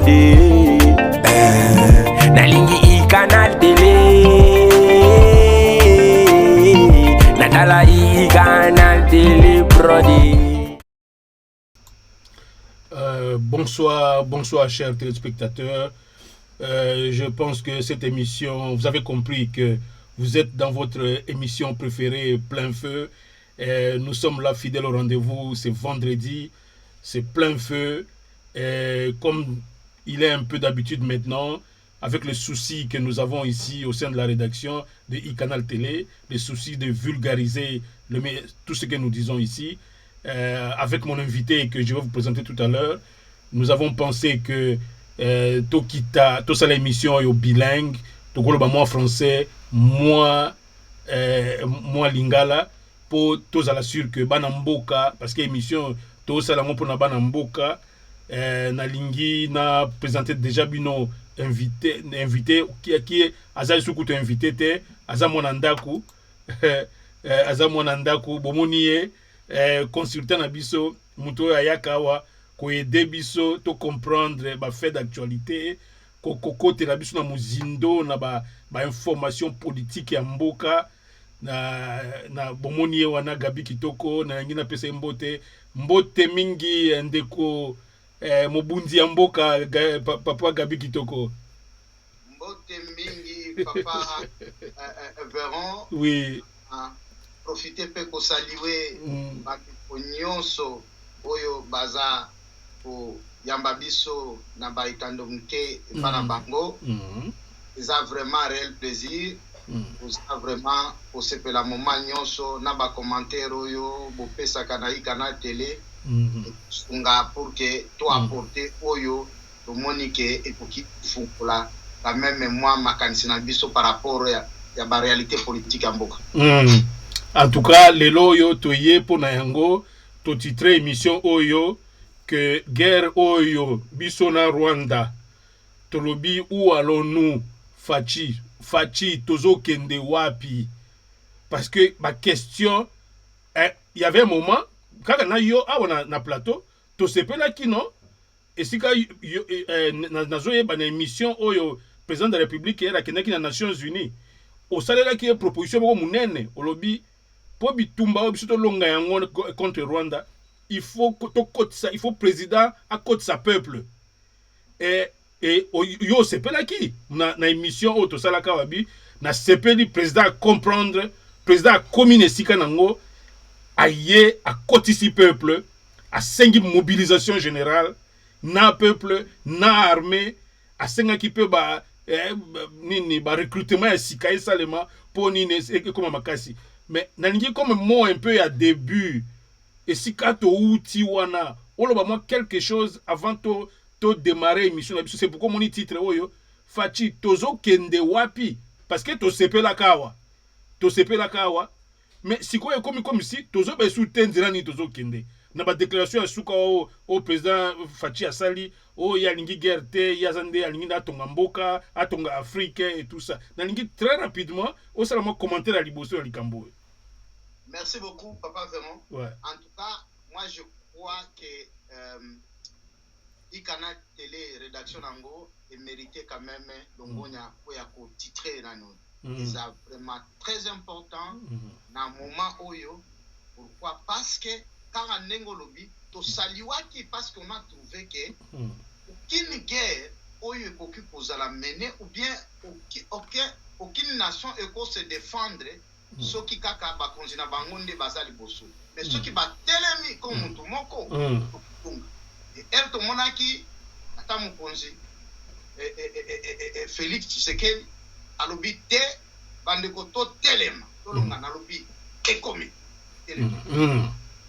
brody. Nalingi I Canal Télé. Natala I Canal Télé brody. Bonsoir chers téléspectateurs. Je pense que cette émission, vous avez compris que vous êtes dans votre émission préférée Plein Feu. Nous sommes là fidèles au rendez-vous, c'est vendredi, c'est Plein Feu. Comme il est un peu d'habitude maintenant, avec le souci que nous avons ici au sein de la rédaction de iCanal Télé, le souci de vulgariser tout ce que nous disons ici, avec mon invité que je vais vous présenter tout à l'heure, nous avons pensé que tout ça l'émission est bilingue, tout le moi français, moi lingala, pour tous à la sûr que banamboka, parce que l'émission tout ça la pour na banamboka, na lingi na présenté déjà bino invité qui est azali sukuto invité te azamona ndaku azamona ndaku bomonié consultant na biso muto ayakawa ko aider biso to comprendre ba fait d'actualité ko côté la biso na muzindo na ba information politique ya mboka na bomonié wana Gabi Kitoko na ngina pesa mbote mingi ndeko Mobundi ya mboka papa Gabi Kitoko. Mbote mingi papa Véron. Oui. Profiter pe ko saluer ba nyonso oyo baza ko yamba biso na ba itando mke pana bango. C'est vraiment réel plaisir. C'est vraiment ko sepela moment nyonso na ba commentaire oyo bo pesa kana iCanal Télé. Pour que toi apporter oyo to monique et pour qui fukula quand même moi makanisina biso par rapport ya ba réalité politique en mboka. En tout cas lelo yo toye pona yango to titre émission oyo que guerre oyo biso na Rwanda tolobi où allons-nous fachi tozo kende wapi, parce que ma question il y avait un moment kaka na yo awa na plateau to sepela kino esika nazoye ba na émission oyo président de la République era kenaki na Nations Unies osalela ki proposition moko munene olobi po bitumba biso to longa yango contre Rwanda, il faut il faut président à côté sa peuple et yo sepela ki na émission oyo to sala kawabi na sepeli président comprendre président commune esika nango aye à côté peuple à 5 mobilisation générale na peuple na armée à 5 qui peut nini ba recrutement ya sika seulement pour nini comme makasi, mais nalingi comme moi un peu à début et sika to outi wana oloba moi quelque chose avant to démarrer émission, c'est pourquoi mon titre oyo fachi tozo kende wapi, parce que to sepela kawa mais si quoi comme si tozo be soutenir ni tozo kende na ba déclaration ya suka au président Fachi Asali ya lingi guerre te ya zande ya lingi na tonga mboka atonga Afrique et tout ça na lingi très rapidement au seulement commentaire à liboso ya likambo. Merci beaucoup papa Véron. Ouais. En tout cas moi je crois que iCanal Télé rédaction nango est mérité quand même longonya ko ya ko titrer nano. C'est vraiment très important dans le moment oyo. Pourquoi? Parce que quand on a lobby, to saliwaki parce qu'on a trouvé que aucune guerre oyo occupe aux la mener ou bien aucune nation peut se défendre ceux qui kaka ba konzina bangonde bazali bosso. Mais ceux qui ba telemi comme tout moko. Et elle to monaki ata mo konzi Félix Tshisekedi alobi te bandeko to telema to longa na lobi ekomi telema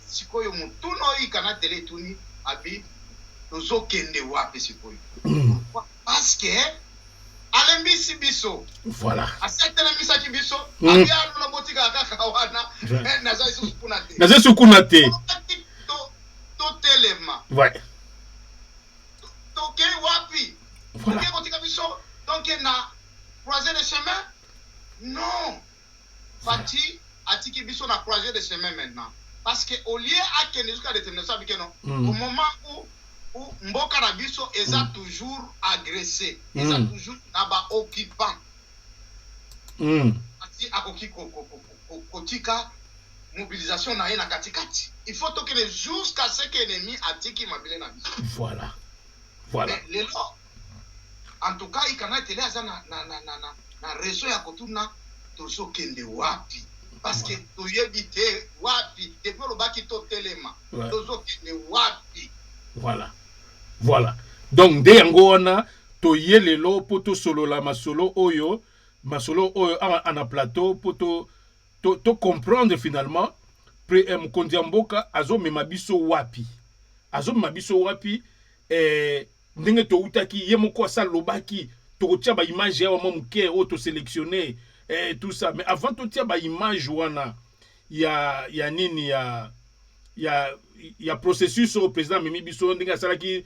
sikoyo mutuno iCanal Télé tuni abi tozo kende wapi sikoyo parce que alembisi biso voilà asetela misaki biso abi alo na botika kaka wana naza sukuna te to telema ouais to ke wapi voilà ke botika biso donc na croiser le chemin. Non. Fati atiki biso na croiser le chemin maintenant. Parce que au lieu à que nous jusqu'à déterminer ça, au moment où mboka na biso eza toujours agressé, eza toujours na ba occupant. Ati akoki kotika mobilisation na ye na katikati. Il faut tokene jusqu'à ce que l'ennemi atiki mabile na biso. Voilà. Mais lelo, en tout cas, ikana tele aza na réseau ya kotuna tozo kende wapi. Parce que toyebi te wapi, depuis le baki to telema, tozo kende wapi. Voilà. Voilà. Donc, de yango wana, toye lelo poto solo la masolo oyo ana plateau poto to comprendre finalement Mukonzi Mboka azo memabiso wapi. Azo memabiso wapi ndenge to utaki ye moko asa lobaki to tia ba image ya wa muke auto sélectionner tout ça, mais avant to tia ba image wana ya nini ya processus au président Mimi Biso ndenge asalaki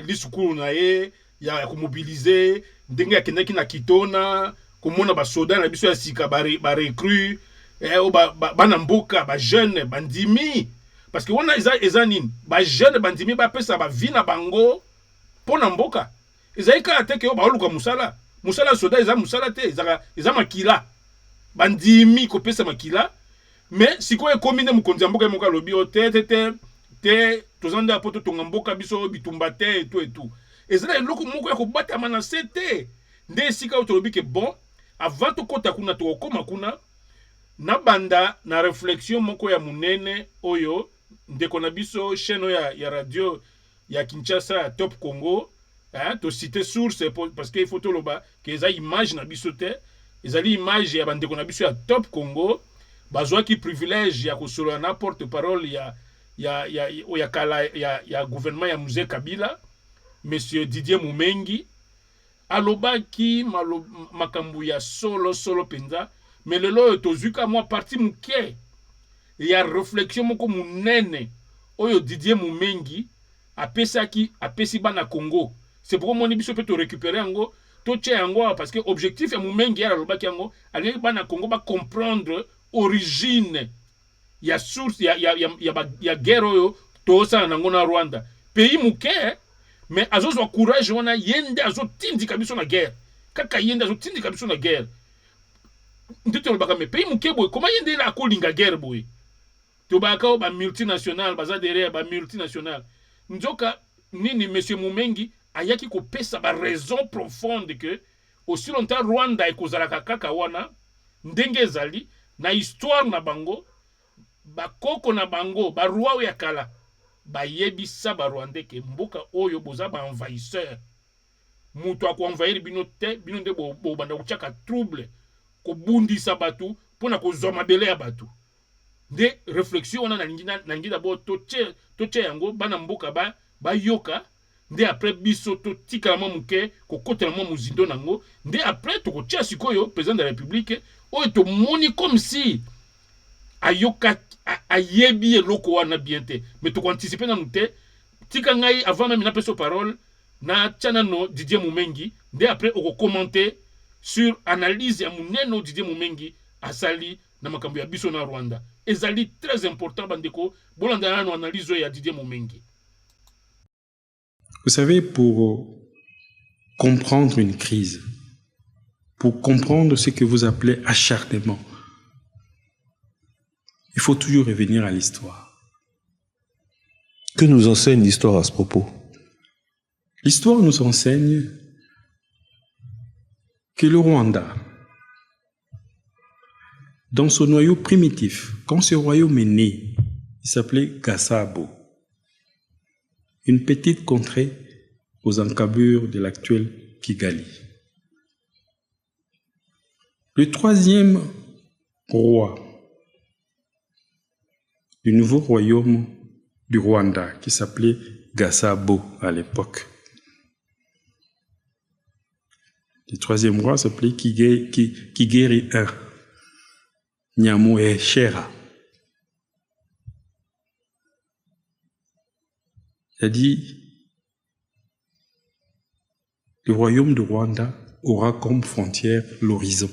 lisukuru na ye ya ko mobiliser ndenge akendaki na kitona komona ba soda na biso ya sika ba recrue bana mboka ba jeune bandimi parce que wana eza nini ba jeune bandimi ba pesa ba vina bango pona mboka ezaika ateke yo ba oluka musala soda eza musala te eza makila bandimi ko pesa makila mais sikoyo komine Mukonzi Mboka moka lobi o te tozanda poto tonga mboka biso bitumba te et tout ezala eloko moko ya kobata mana sete nde sika otolobi ke bon avant to kota kuna to koma kuna na banda na réflexion moko ya munene oyo ndeko na biso chaîne ya radio ya Kinshasa ya Top Congo to citer source parce que il faut to loba que eza image na biso te ezali image ya bandeko na biso ya Top Congo bazwa ki privilège ya kosolo na porte parole ya gouvernement ya Mzee Kabila monsieur Didier Mumengi alobaki makambu ya solo penza mais lelo tozuka mwa parti muke ya réflexion moko munene oyo Didier Mumengi apesi bana Congo. C'est pourquoi moni biso peut récupérer yango to tche yango parce que objectif ya Mumengi ya alobaki yango ali bana Congo ba comprendre origine ya source ya guerre oyo tosa nango na Rwanda pays muke mais azozwa courage wana yende azotindika biso na guerre kaka yende azotindika biso na guerre ndito lobaka me pays muke boy comment yende la kolinga guerre boy to baka ba multinational baza derrière ba multinational nzoka nini monsieur Mumengi ayaki ko pesa ba raison profonde que aussi longtemps Rwanda ekozalaka kaka wana ndenge ezali na histoire na bango bakoko na bango barua ya kala bayebisa barwandais ke mboka oyo boza ba envahisseur mutu akoenvahir bino te bino nde bobanda kuchaka trouble kobundisa batu pona kozwa mabele ya batu nde réflexion wana na ngi d'abord toche yango bana mboka ba yoka nde après biso totika mwa muke kokotela mwa muzindo nango nde après tokotia sikoyo président de la république oyo tomoni comme si ayoka ayebi eloko wana bien te mais to anticiper na nute tika ngai avant même na peso parole na tchana no Didier Mumengi nde après oko commenter sur analyse ya muneno Didier Mumengi asali na makambo ya biso na Rwanda ezali très important bandeko bolanda na analyse ya Didier Mumengi. Vous savez, pour comprendre une crise, pour comprendre ce que vous appelez acharnement, il faut toujours revenir à l'histoire. Que nous enseigne l'histoire à ce propos? L'histoire nous enseigne que le Rwanda, dans son noyau primitif, quand ce royaume est né, il s'appelait Gasabo, une petite contrée aux encablures de l'actuel Kigali. Le troisième roi du nouveau royaume du Rwanda, qui s'appelait Gasabo à l'époque. Le troisième roi s'appelait Kigeri I, Nyamuheshera. C'est-à-dire, le royaume du Rwanda aura comme frontière l'horizon.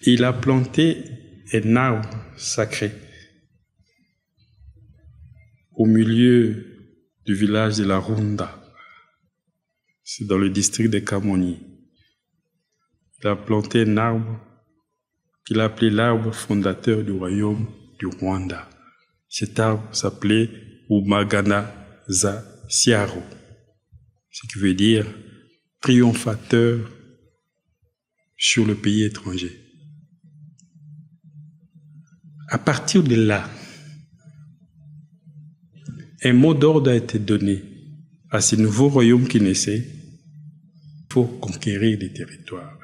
Il a planté un arbre sacré au milieu du village de la Rwanda. C'est dans le district de Kamonyi. Il a planté un arbre qu'il a appelé l'arbre fondateur du royaume du Rwanda. Cet arbre s'appelait Umaganaza Siaro, ce qui veut dire triomphateur sur le pays étranger. À partir de là, un mot d'ordre a été donné à ce nouveau royaume qui naissait. Il faut conquérir des territoires.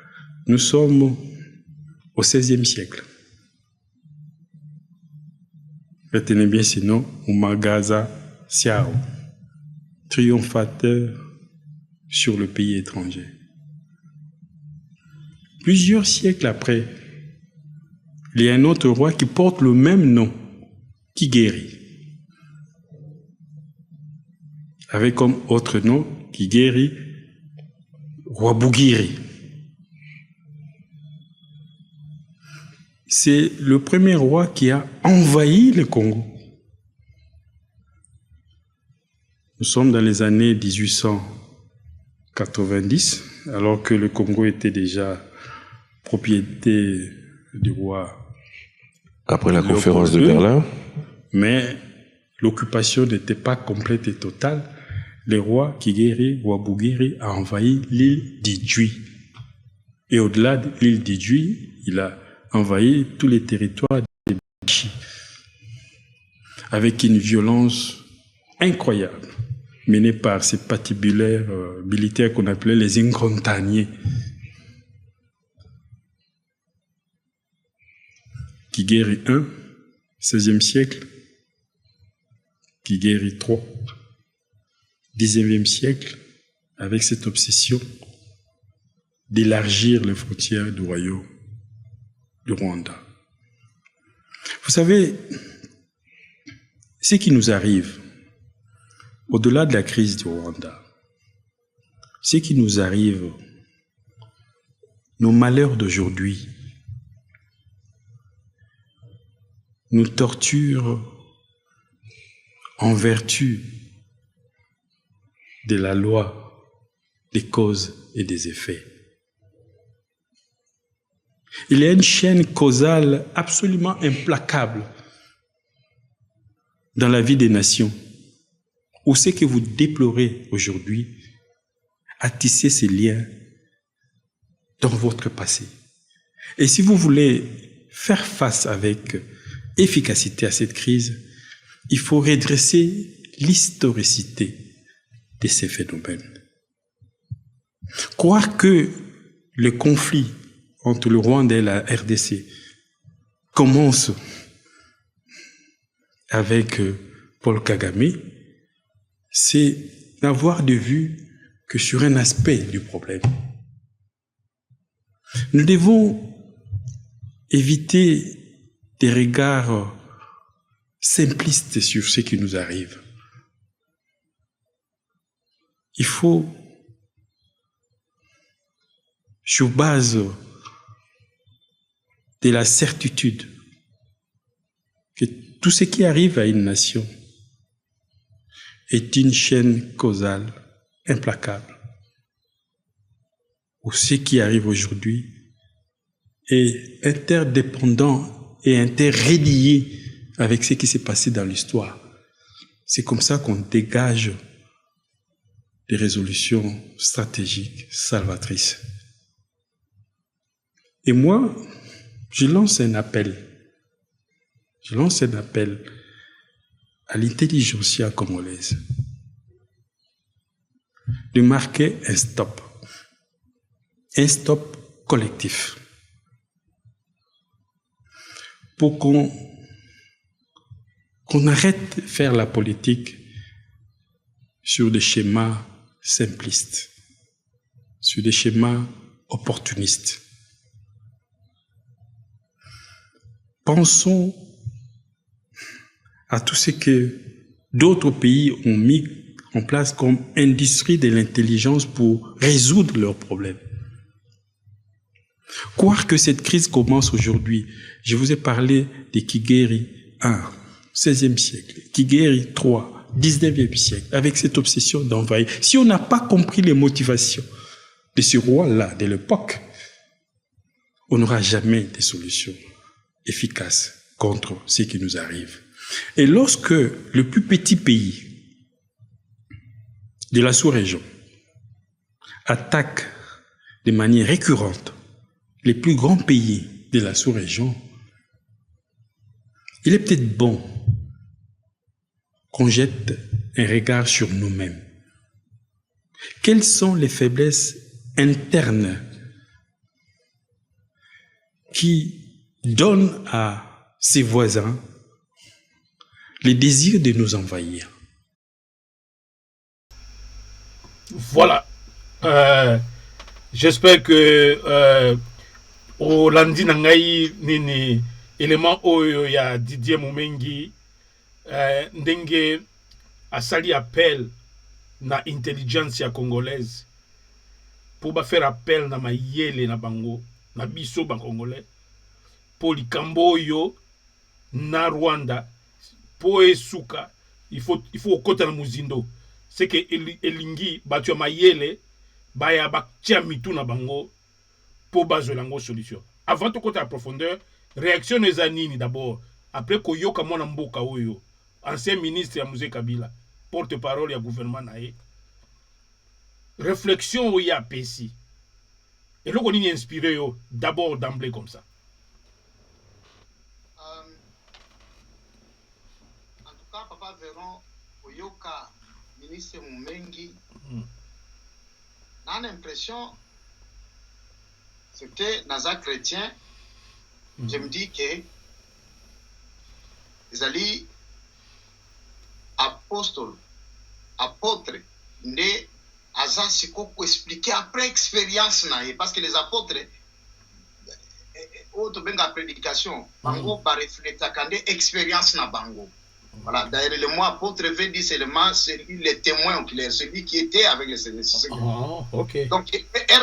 Nous sommes au XVIe siècle. Retenez bien ce nom, Umagaza Siaro, triomphateur sur le pays étranger. Plusieurs siècles après, il y a un autre roi qui porte le même nom, Kigeri, avec comme autre nom, Kigeri Rwabugiri. C'est le premier roi qui a envahi le Congo. Nous sommes dans les années 1890, alors que le Congo était déjà propriété du roi. Après la conférence de Berlin. Mais l'occupation n'était pas complète et totale. Le roi Kigeri Rwabugiri a envahi l'île d'Idjwi. Et au-delà de l'île d'Idjwi, il a envahi tous les territoires de Bichi, avec une violence incroyable, menée par ces patibulaires militaires qu'on appelait les Incontaniers. Kigeri I, XVIe siècle, Kigeri III, XIXe siècle, avec cette obsession d'élargir les frontières du royaume du Rwanda. Vous savez, ce qui nous arrive, au-delà de la crise du Rwanda, ce qui nous arrive, nos malheurs d'aujourd'hui, nous torturent en vertu de la loi des causes et des effets. Il y a une chaîne causale absolument implacable dans la vie des nations, où ce que vous déplorez aujourd'hui a tissé ces liens dans votre passé. Et si vous voulez faire face avec efficacité à cette crise, il faut redresser l'historicité de ces phénomènes. Croire que le conflit entre le Rwanda et la RDC commence avec Paul Kagame, c'est n'avoir de vue que sur un aspect du problème. Nous devons éviter des regards simplistes sur ce qui nous arrive. Il faut, sur base de la certitude que tout ce qui arrive à une nation est une chaîne causale implacable, où ce qui arrive aujourd'hui est interdépendant et interrelié avec ce qui s'est passé dans l'histoire. C'est comme ça qu'on dégage des résolutions stratégiques salvatrices. Et moi, je lance un appel à l'intelligentsia congolaise de marquer un stop collectif, pour qu'on arrête de faire la politique sur des schémas simplistes, sur des schémas opportunistes. Pensons à tout ce que d'autres pays ont mis en place comme industrie de l'intelligence pour résoudre leurs problèmes. Croire que cette crise commence aujourd'hui, je vous ai parlé de Kigeri I, XVIe siècle, Kigeri III, 19e siècle, avec cette obsession d'envahir. Si on n'a pas compris les motivations de ce roi-là, de l'époque, on n'aura jamais de solutions efficaces contre ce qui nous arrive. Et lorsque le plus petit pays de la sous-région attaque de manière récurrente les plus grands pays de la sous-région, il est peut-être bon qu'on jette un regard sur nous-mêmes. Quelles sont les faiblesses internes qui donnent à ses voisins le désir de nous envahir? Voilà. J'espère que au landi nangai nini élément oyo ya Didier Mumengi ndenge asali appel na intelligence ya congolaise pour ba faire appel na mayele na bango na biso ba congolais pour likambo oyo na Rwanda po esuka il faut okota na muzindo c'est que elingi batu ya mayele baya baktia mitu na bango pour bazolango solution avant de côté à profondeur réaction les anini d'abord après koyoka mwana mboka oyo ancien ministre ya Mzee Kabila porte-parole ya gouvernement nae réflexion oyo ya pesi et loko nini inspiré yo d'abord d'emblée comme ça. En tout cas papa Véron oyoka ministre Mumengi n'a l'impression c'était Naza chrétien. Je me dis que les alliés apôtres, ne Aza siko pour expliquer après expérience naïe parce que les apôtres autre benga prédication bango ba refléter quand expérience na bango. Voilà, d'ailleurs le mot apôtre veut dire seulement celui les témoins celui qui était avec les Seigneurs. Oh, OK. Donc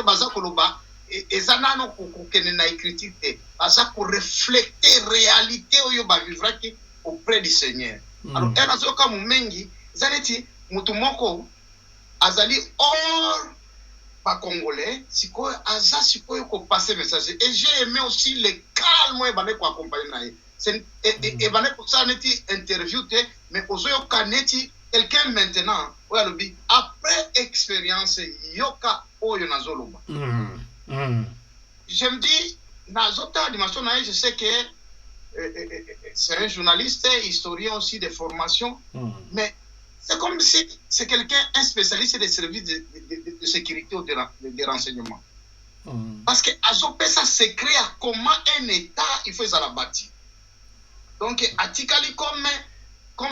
baza koloba et ça n'a pas de critique, ça pour refléter la réalité auprès du Seigneur. Alors, il y a des Mumengi, Zaneti, Mutumoko, Azali, or, pas congolais, si quoi, Aza, si quoi, qu'on passe le message. Et j'ai aimé aussi le calme, et qu'on accompagne. Et pour ça, neti interview, mais aux yeux, kaneti, quelqu'un maintenant, après expérience, yoka, oyo nazoloba. Je me dis, dans d'autres dimensions, je sais que c'est un journaliste, historien aussi de formation, mais c'est comme si c'est quelqu'un, un spécialiste des services de sécurité ou de renseignement. Parce que Azopé, ça s'écrit à comment un État, il faut la bâtir. Donc, Atikali comme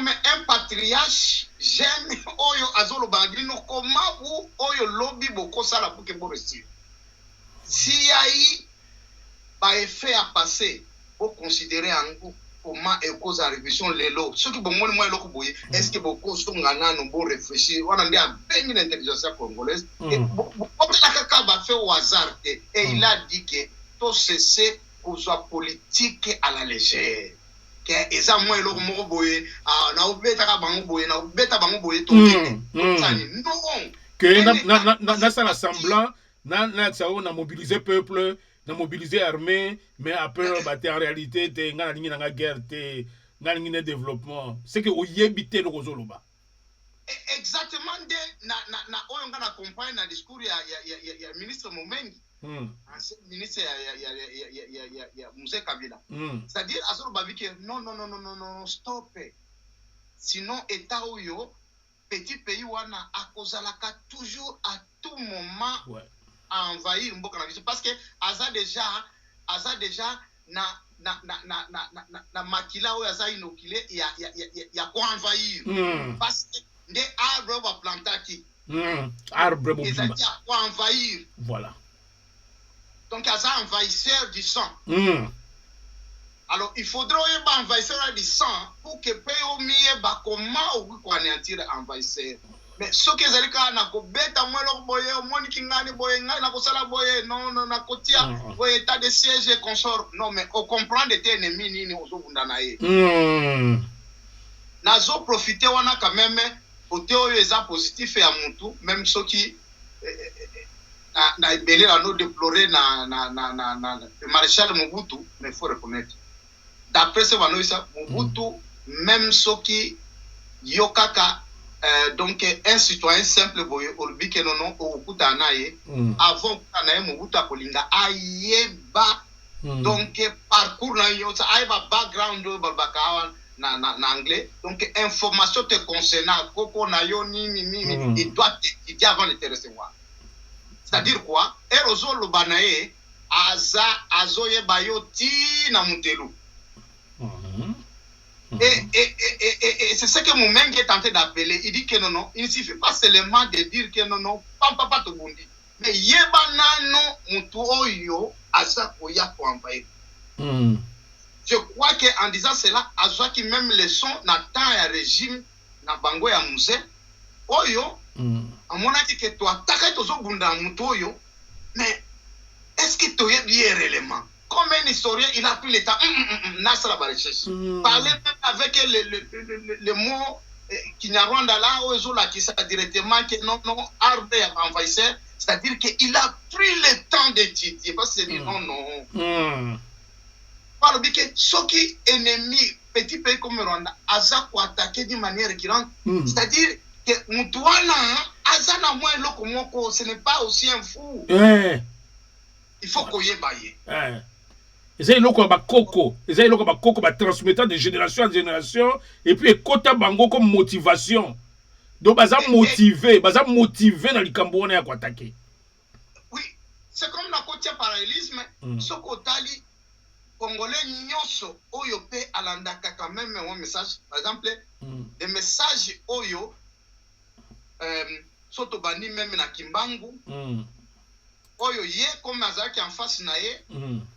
un patriarche, j'aime Oyo Azolo Bandino, comment vous, Oyo lobby, beaucoup ça la pour que vous restiez. S'il y a eu par effet à passer, pour considérer en comment est cause à révision les lots. Ce qui est bon, est-ce que beaucoup sont en bon réfléchir? On a dit à peine l'intelligence congolaise. Et beaucoup de fait au hasard. Et il a dit que tout ceci qu'on soit politique à la légère. Que ça moi le mot boye na obeta bango boye na obeta bango boye tout non que na ça semblant na ça on a mobilisé peuple na mobilisé armée mais après en réalité te ngana ningi na guerre te ngana ningi développement c'est que oyebité le kozoloba exactement de na oyo ngana accompagne na discours ya ministre Mumengi ministre ya Mzee Kabila. C'est-à-dire Azoro Babike non stop. Sinon état oyo petit pays wana akozalaka toujours à tout moment envahir mboka na biso parce que aza déjà na makila oyo aza inokile ya ko envahir parce que des arbres va planter arbre bon ko envahir voilà. Donc, il y a un envahisseur du sang. Alors, il faudra un envahisseur du sang pour que le mieux comment on anéantir envahisseur. Mais ce que j'ai dit, état de siège et consort. Non, mais on comprend des ennemis. nazo profiter wana quand même côté oyo eza positif ya mutu même soki na ebele na no déplorer na maréchal Mobutu, mais faut reconnaître d'après ce banoisa Mobutu même soki yokaka donc un citoyen simple boye olbi ke nono okuta naye avant na Mobutu akolinga ayeba donc parcours na yo ça ayeba background balbaka na anglais donc information te concernant koko na yo nini il doit étudier avant de te recevoir. C'est-à-dire quoi? Erozo lobanae azoye bayo ti na mutelu. Et c'est ce que Moumengue est tenté d'appeler. Il dit que non, il ne suffit pas seulement de dire que non, papa to bundi. Mais yeba nano mutu oyo aza koya ko envoyer. Je crois qu'en disant cela, azoa qui même les sons na temps ya régime na bango ya musée oyo à mon avis que toi taka tozo bunda mutu oyo, mais est-ce que tu es bien réellement? Comme un historien, il a pris le temps. Parler même avec le mot Kinyarwanda là, Ozola qui ça directement, que non, arbre envahisseur, c'est-à-dire qu'il a pris le temps d'étudier. Parce que c'est dit non. Par le que ceux qui ennemis, petit pays comme Rwanda, Aza ko attaquer d'une manière récurrente, c'est-à-dire que Moutouana, Aza na moins l'oko, ce n'est pas aussi un fou. Il faut qu'on y ait. Ils ont bakoko, ils ont bakoko ba transmettant de génération en génération et puis ekota bango comme motivation. Donc baza motivé dans le Cameroun à attaquer. Oui, c'est comme la côté parallélisme, ce kotali congolais nyonso oyo pe alandaka quand même un message par exemple des messages oyo soto bani même na Kimbangu. Oyo ye comme azaki en face na ye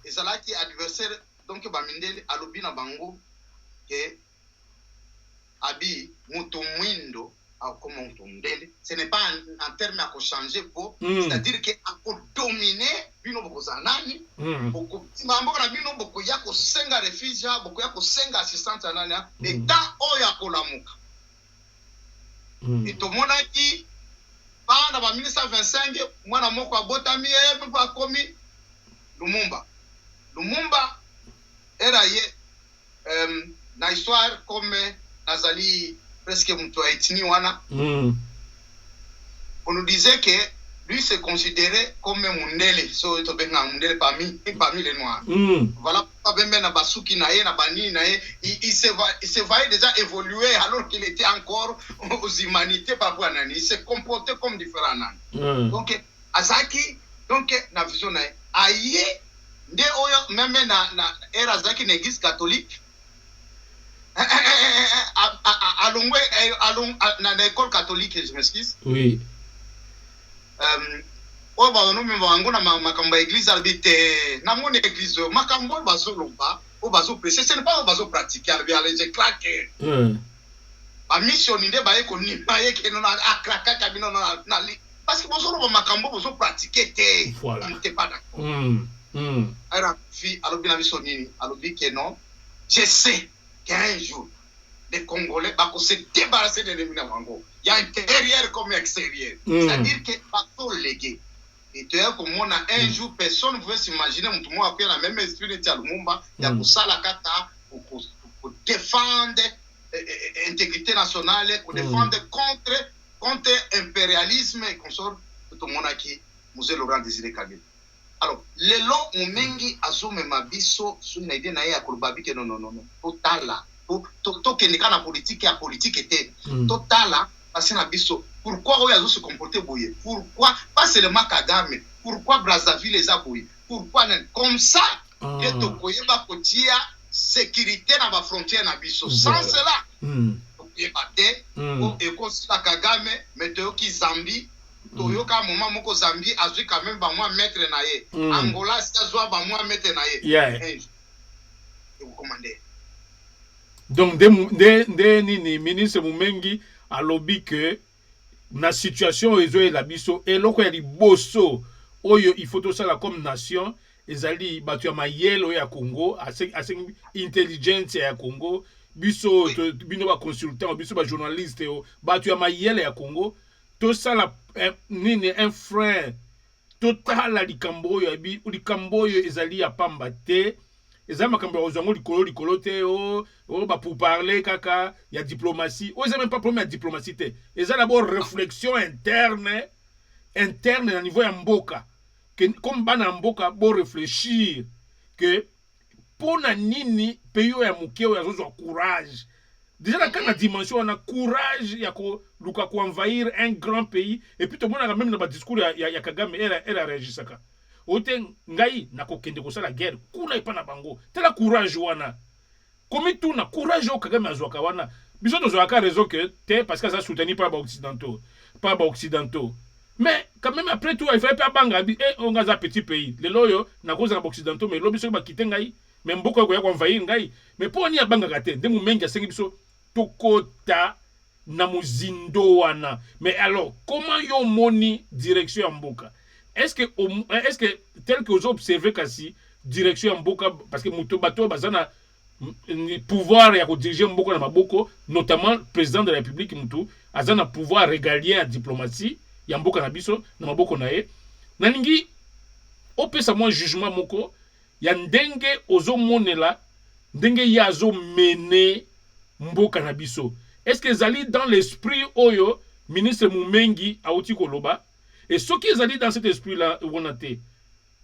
ezalaki adversaire donc bamindele alobi na bango ke abi mutu mwindo comme mutu ndele ce n'est pas en terme à changer pour c'est-à-dire que a dominer bino boko zanani boko mambo na bino boko ya ko senga refuge boko ya ko senga assistance nani et dans oyo akolamuka et to monaki en 1925, moi, je suis botami komi Lumumba era na histoire comme Nazali presque mutu haitini wana. On nous disait que lui se considérait comme mundele, so to benga mundele parmi les noirs. Voilà pourquoi même na basuki na ye na bani na ye, il se voyait déjà évoluer alors qu'il était encore aux humanités par rapport à nani. Il se comportait comme différent nani. Donc azaki donc na vision na aye nde oyo même na era azaki na église catholique. Alongwe na l'école catholique, je m'excuse. Oui. Oyo bantu bango na makambo ya église albite na mon église makambo bazo lomba o bazo prêcher ce n'est pas bazo pratiquer albi allez claquer ba mission nde ba yeko ni ba yeke no na akraka kabino na parce que bazo lomba makambo bazo pratiquer te on t'es pas d'accord ara fi alobi na mission nini alobi que non je sais qu'un jour les Congolais vont se débarrasser de l'ennemi Wango. Il y a intérieur comme extérieur. C'est-à-dire que bateau légué. Et tu as comme on a un jour, personne ne pouvait s'imaginer, tout le monde a fait la même esprit de Lumumba, il y a pour ça la kata, pour défendre l'intégrité nationale, pour défendre contre impérialisme et consort, tout le monde a qui, Mosé Laurent Désiré Kabila. Alors, les lots ont mengi azome mabiso, sur une idée naïe à Kourubabi que non, total là. Tokendeka na politique ya politique était total là parce na biso pourquoi oyo se comporter boye pourquoi pas seulement Kagame pourquoi Brazzaville les a boye pourquoi comme ça que tokoyeba kotia sécurité na ba frontière na biso sans cela tokoyeba te et comme ça Kagame mais toyoki Zambie toyoka moment moko Zambie azui quand même ba moi mettre na ye Angola ça zoa ba moi mettre na ye et vous commandez. Donc, des ministre Moumengi a lobby que la situation est la biso et l'on a dit bosso oyo il faut tout ça comme nation ezali batu ya mayelo ya Congo assez intelligence ya Congo biso bino ba consultant biso ba journaliste ba tu ya mayele ya Congo to sala nini un frère total likambo oyo abi likambo oyo ezali ya pamba te ezali makambo ya ozango likolo te ba pour parler kaka ya diplomatie o ezali même pas problème ya diplomatie te ezali d'abord réflexion interne na niveau ya mboka que comme bana mboka bo réfléchir que pona nini pays ya mukeo ya zozo courage déjà la dimension on a courage ya ko luka ko envahir un grand pays et puis tout le monde a même dans ba discours ya Kagame elle a réagi saka ote ngai na ko kende ko sala guerre kuna ipa na bango tela courage wana comme tout na courage o Kagame azwaka wana biso to zwaka raison que te parce que ça soutenu par ba occidentaux mais quand même après tout il fallait pas banga on a un petit pays les loyo na cause na occidentaux mais lo biso ba kitengai même beaucoup ko ya ko envahir ngai mais pour ni abanga kate ndemu mengi asengi biso tokota na muzindo wana mais alors comment yo moni direction ya mboka est-ce que tel que vous observez kasi direction ya mboka parce que muto bato bazana pouvoir ya ko diriger mboka na maboko notamment président de la République mutu azana pouvoir régalien ya diplomatie ya mboka na biso na maboko na ye naningi opesa moi jugement moko ya ndenge ozomonela ndenge ya zo mener mboka na biso est-ce que zali dans l'esprit oyo ministre Mumengi auti koloba et ce qui zali dans cet esprit là wonate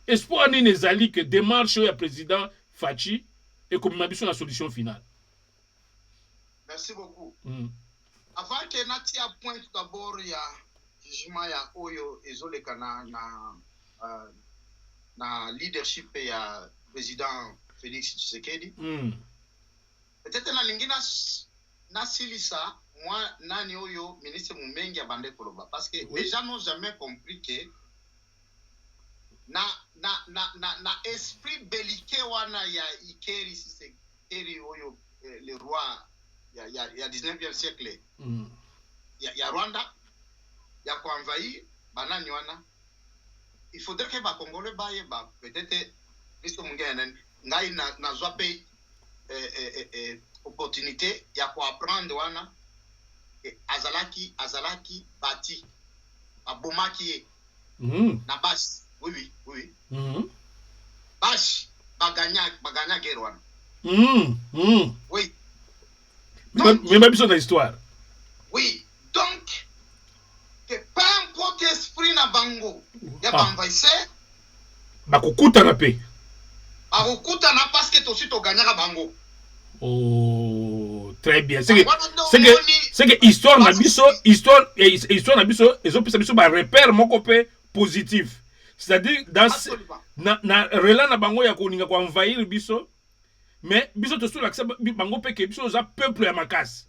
espoir ni nezali que démarche ya président Fachi et comme mabiso na solution finale. Merci beaucoup. Avant que nati a point tout d'abord ya jugement ya oyo ezoleka na leadership ya président Félix Tshisekedi. Peut-être na lingina na silisa moi nani oyo ministre Mumengi abande koloba parce que les gens n'ont jamais compris que na esprit belliqueux wana ya Ikeri Tshisekedi oyo le roi ya 19e siècle ya Rwanda ya ko envahir banani wana il faudrait que ba Congolais baye ba peut-être biso mungena ngai na zwape opportunité ya ko apprendre wana azalaki bati abomaki na basi oui basi baganya guerre wana oui mais biso na histoire oui donc que peu importe esprit na bango ya banvaise bakokutana pe bakokutana parce que tosi toganyaka bango. Oh, très bien. C'est que histoire na biso ezopesa biso ba repère moko pe positif. C'est-à-dire dans na rela na bango ya koninga ko envahir biso mais biso to sula bango pe ke biso za peuple ya makasi.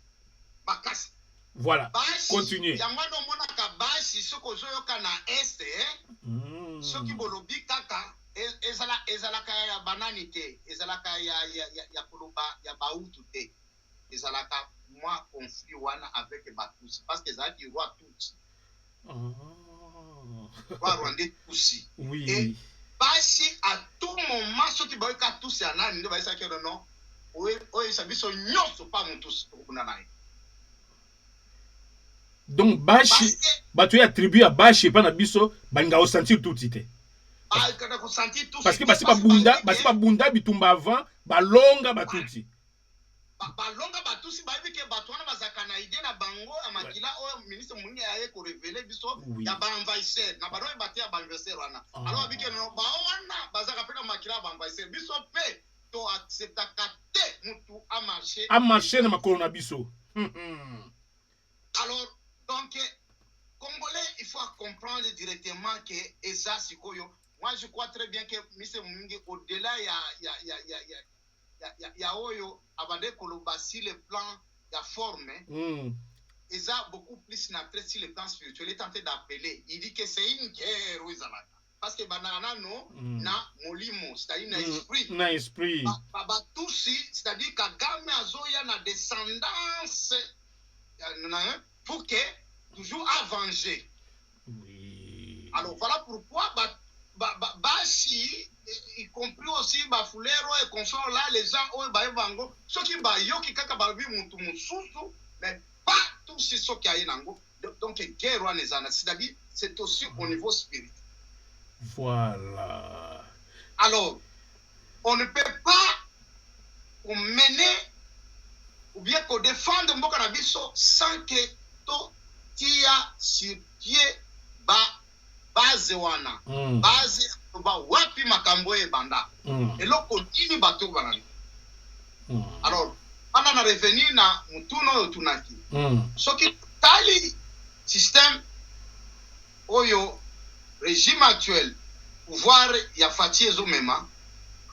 Voilà. Continue. Yango no mona ka basi soko zoyoka na est soki bolobi kaka ezalaka ya banani te ezalaka ya koloba ya bautu te ezalaka moi conflit wana avec Batusi parce que ezalaki roi Tutsi roi Rwandais Tutsi et basi à tout moment soki bayoka Tutsi anani nde baisaki non oyo sabiso nyonso pa Mutusi kuna naye. Donc bashi batu ya tribu ya bashi pa na biso balinga osentir Tutsi te parce que basi babunda bitumba avant balonga batuti balonga batusi bayebi ke bato wana bazaka na idée na bango ya makila oyo ministre Mumengi aye ko révéler biso ya ba-envahisseur na bano bate ya ba-envahisseur wana alors bike no ba wana bazaka pe na makila ba-envahisseur biso pe to acceptaka te mutu a marché na makolo na biso. Alors donc Congolais il faut comprendre directement que eza sikoyo. Moi, je crois très bien que M. Mumengi, au-delà, il y a Oyo, avant de Koloba, sur le plan de la forme, il y a beaucoup plus sur le plan spirituel. Il est tenté d'appeler. Il dit que c'est une guerre, parce que banana no na molimo, c'est-à-dire na esprit. Batusi, c'est-à-dire Kagame azoya na descendance pour que toujours à venger. Alors voilà pourquoi basi y compris aussi bafulero et consort là les gens oyo bayebango soki bayoki kaka balobi mutu mosusu mais pas tout ce soki aye nango donc guerre wana ezana c'est-à-dire c'est aussi au niveau spirituel. Voilà. Alors on ne peut pas mener ou bien qu'on défende mboka na biso sans que to tia sur pied base wana base ba wapi makambo e banda eloko nini bato banani. Alors ana na revenir na mutuno oyo tunaki soki tali système oyo régime actuel pouvoir ya Faci ezomema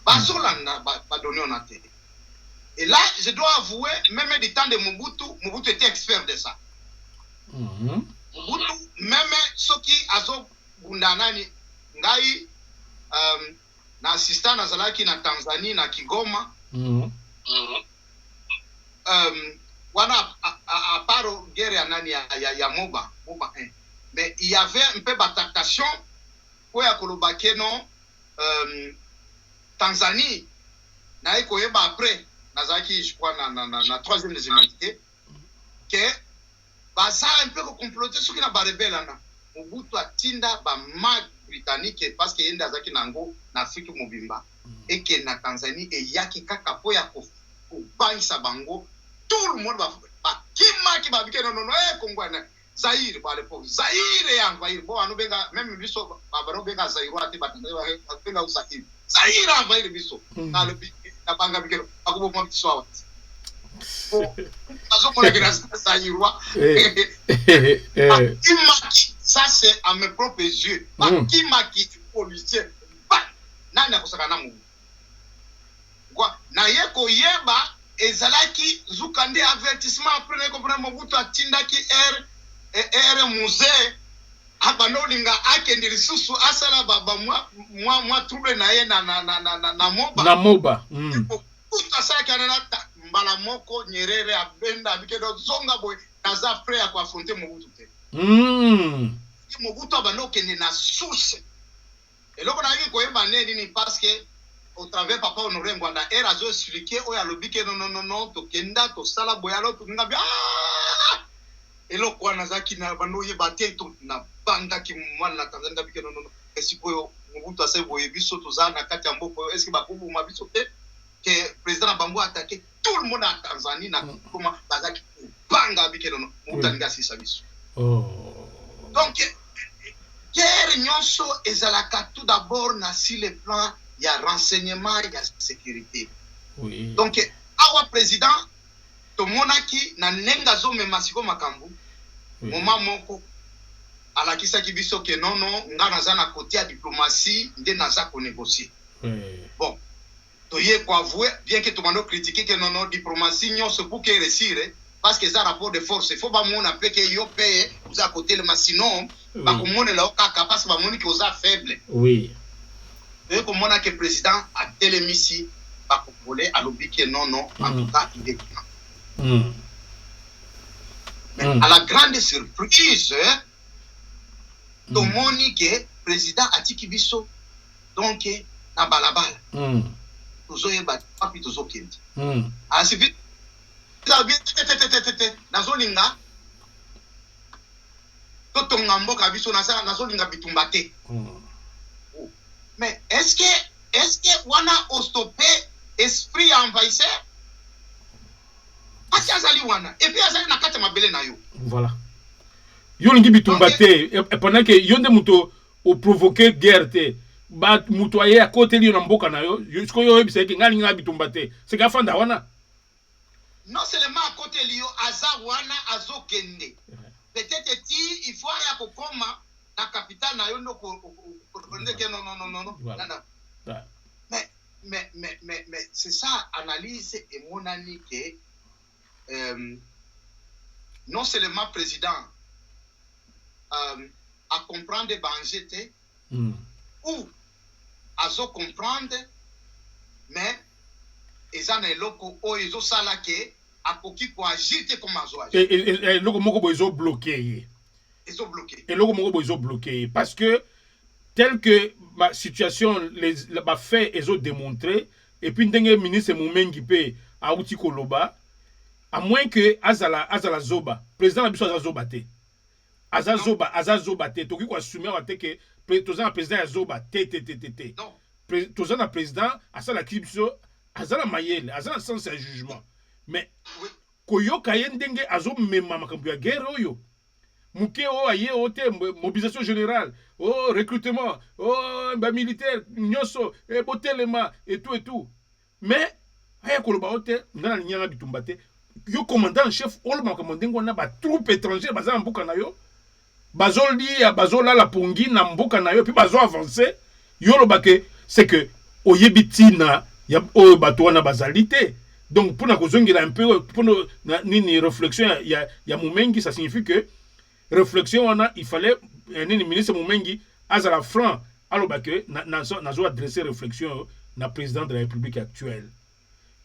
bazolanda badonné on a te. Et là, je dois avouer, même du temps de Mobutu était expert de ça. Mobutu, même ceux qui azo bundanani, ngai, na assistant na zalaki na Tanzanie, na Kigoma, wana à part guerre ya nani ya Moba 1. Mais il y avait un peu d'attacation pour ya kolobake non Tanzanie, na ekoyeba après. Nazaki, je crois, na troisième des humanités, que ça a un peu comploté ce qui n'a pas rebelle. Mobutu a tinda ba mag britannique parce que yenda zaki nango na Afrique mobimba et que na Tanzanie et yaki kaka po ya ko bangisa bango tout le monde ba kima ki ba bike non Congo na Zaire ba l'époque Zaire ya envahir bon anu benga même biso ba baro benga Zaire ati ba benga usaki Zaire envahir biso na le na banga bikero akubo mo biso azo ko le Zaire ça c'est à mes propres yeux qui m'a qui policier nani akosaka na mu quoi na yeko yeba ezalaki zukande avertissement après comprendre Mobutu atindaki R musée abanolinga akende lisusu asala baba moi trouble na ye na moba tout ça kanana mbala moko Nyerere abenda bikedo zonga boy naza prêt à affronter Mobutu te Mobutu abanokende na source et loko na yiki koyeba nini parce que au travers papa Honoré Ngwanda era azo expliquer o ya lobike non to kenda to sala boyalo to ngabi eloko wana zaki na banoye bate to na banda ki mwana na Tanzania bike non esikoyo Mobutu ase boye biso to za na kati ya mboko est-ce que bakubu mabiso te que président Bambo attaqué tout le monde en Tanzanie na comment bazaki banga bike non Mobutu ngasi sabiso donc guerre nyonso ezalaka tout d'abord na sur le plan il y a renseignement, il y a sécurité. Oui. Donc, awa président, to monaki na nenga zo me masiko makambu. Moma moko ala kisa kibiso ke non nga naza na côté ya diplomatie, nde naza ko négocier. Bon. To ye ko avouer bien que to mano critiquer que non diplomatie nyonso pour que réussir parce que ça rapport de force, il faut ba mona pe que yo paye vous à côté le sinon ba ko mona la okaka parce ba moni que vous a faible. Oui. Et comme on a que le président a télémissi, pas pour voler à l'obliquer non, en tout cas, il est bien. Mais à la grande surprise, tout le monde que le président a dit qu'il biso, donc, na balabala. Tous les papi, tous les kendi. Ah, c'est vite. Nazolinga, tout le monde a biso, nazolinga bitumbate. Mais est-ce que wana a stoppé esprit envahisseur? Parce que azali wana et puis azali na kata mabele na yo. Voilà. Yo lingi bitumbate et pendant que yonde muto o provoquer guerre te ba muto aye à côté li na mboka na yo jusqu'o yo ebise ke ngali nga bitumbate. C'est ka fanda wana. Non seulement à côté li yo aza wana azokende. Peut-être il faut ya kokoma la capitale na yondo ko que non. Voilà. Mais c'est ça analyse et mon ami que non seulement président à comprendre des banjete ou à zo comprendre mais ils en est loko o ils ont ça là que à koki ko agiter comme azo et loko moko bo ils ont bloqué. Ils ont bloqué. Et là, ils ont bloqué. Parce que tel que ma situation les ba fait et ont démontré et puis ndenge ministre Mumengi pe a outi koloba à moins que azala zoba président biso azazoba te azazoba te toki ko assumer wa te que tozana président ya zoba te tozana président asala kibso azala mayele azala sens ya jugement mais koyoka ye ndenge azomema makambo ya guerre oyo muke o aye o te mobilisation générale recrutement militaire nyoso botelema et tout mais aya koloba o te ngana nyanga bitumba te yo commandant en chef olma commandant ngona ba troupe étrangère baza mbuka na yo bazola la pongi na mbuka na yo puis bazo avancer yo lo bake c'est que oyebitina ya o bato na bazalité donc pour na kozongela un peu pour nini réflexion ya Mumengi ça signifie que réflexion on a il fallait nini ministre Mumengi azala franc alors que nazo adresser réflexion na président de la République actuelle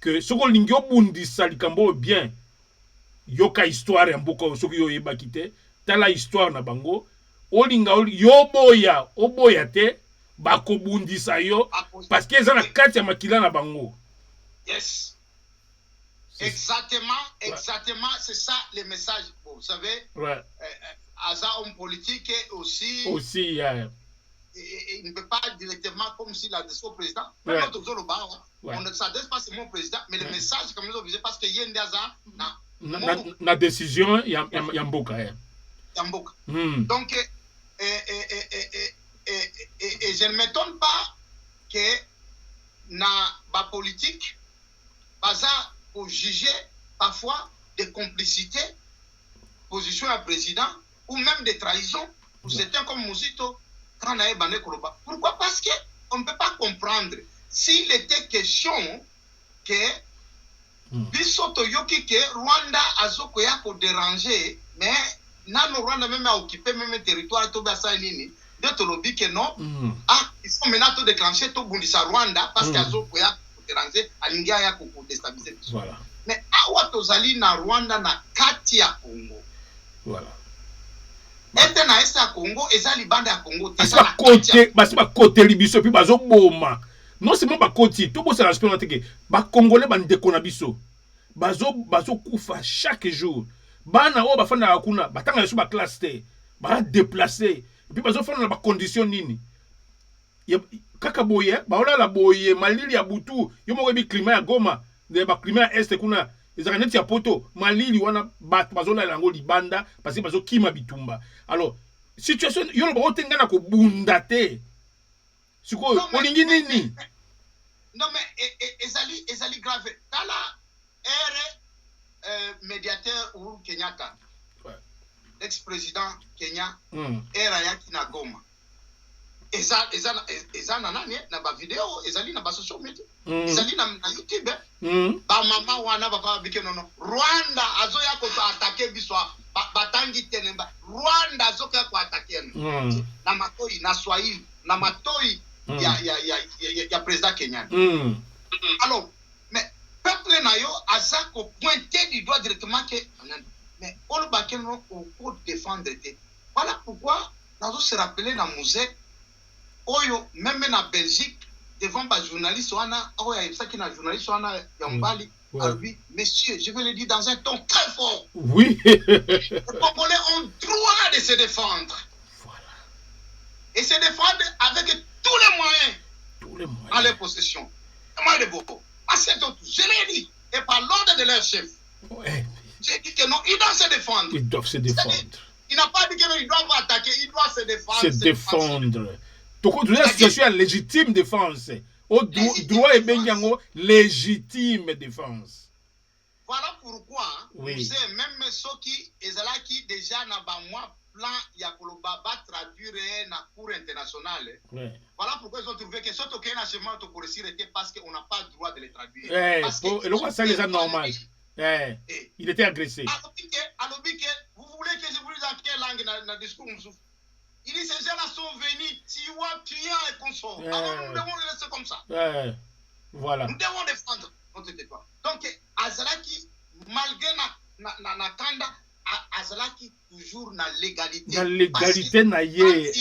que ce qu'on lingyo bundi salikambo bien yoka histoire ya mboka soki yo yeba kite tala histoire na bango olinga oboya te bakobundisa yo parce que eza na kati ya makila na bango. Yes. Exactement, c'est ça le message. Bon, vous savez, ouais. Aza homme politique aussi, yeah. Il ne peut pas directement comme s'il adresse au président. Ouais. On ne s'adresse pas seulement au président, mais le message comme nous visé parce que y a na décision ya mboka. Yamboka. Donc et je ne m'étonne pas que na ba politique baza pour juger parfois des complicités, position à président ou même des trahisons pour certains comme Mouzito. Pourquoi? Parce qu'on ne peut pas comprendre. S'il était question que Bisoto Yoki que Rwanda a zokoya pour déranger, mais Nano Rwanda même a occupé même territoire Toba Sainini, d'autres lobby que non. Ils sont maintenant tout déclencher tout Bundisa Rwanda parce qu'à zokoya pour déranger, à l'India pour déstabiliser. Voilà. Mais à Watozali na Rwanda na Katia Congo. Voilà. Ete na esa Congo eza libanda ya Congo basi ba côté libiso puis bazo boma non seulement ba côté tout bossa respect na teke ba congolais ba ndeko na biso bazo kufa chaque jour bana o bafana akuna batanga yesu ba classe te ba déplacer puis bazo fana na ba condition nini kaka boye ba ola la boye malili ya butu yo mo bi climat ya Goma de ba climat est kuna ezaka neti ya poto malili wana bato bazola lango libanda parce que bazo kima bitumba. Alors situation yo lo tenga na ko bunda te siko olingi nini. Non mais ezali grave tala médiateur Uhuru Kenyatta, l'ex-président Kenya, era yaki na Goma. Eza na nani na ba video ezali na ba social media ezali na YouTube ba mama wana ba bike nono Rwanda azoya ko attaquer biswa batangi tenemba Rwanda azoka ko attaquer na matoi na Swahili na matoi ya président Kenyan. Alors mais peuple na yo azako pointer du doigt directement que mais on ba keno ko défendre te. Voilà pourquoi nous se rappeler na musée Oyo, même en Belgique, devant les journalistes, messieurs, je vais le dire dans un ton très fort. Oui. Les Congolais ont droit de se défendre. Voilà. Et se défendre avec tous les moyens. En leur possession. Moi, de beaucoup. Je l'ai dit. Et par l'ordre de leur chef. Ouais. J'ai dit que non, ils doivent se défendre. Ils doivent se défendre. Il n'a pas dit qu'ils doivent attaquer, ils doivent se défendre. Se défendre. Donc, la situation est légitime défense. Au droit et bien légitime défense. Voilà pourquoi, oui. Vous savez, même ceux qui sont déjà dans le plan, il y a traduire dans la Cour internationale. Oui. Voilà pourquoi ils ont trouvé que ce qui est national pour réussir parce qu'on n'a pas le droit de les traduire. Et le roi, ça les a normal. Il était agressé. Alors, vous voulez que je vous dise en quelle langue dans le discours? Il dit ces gens-là sont venus, tuer et consort. Alors nous devons les laisser comme ça. Voilà. Nous devons défendre notre territoire. Donc, Azalaki, malgré na kanda, azalaki toujours na légalité. La légalité na ye.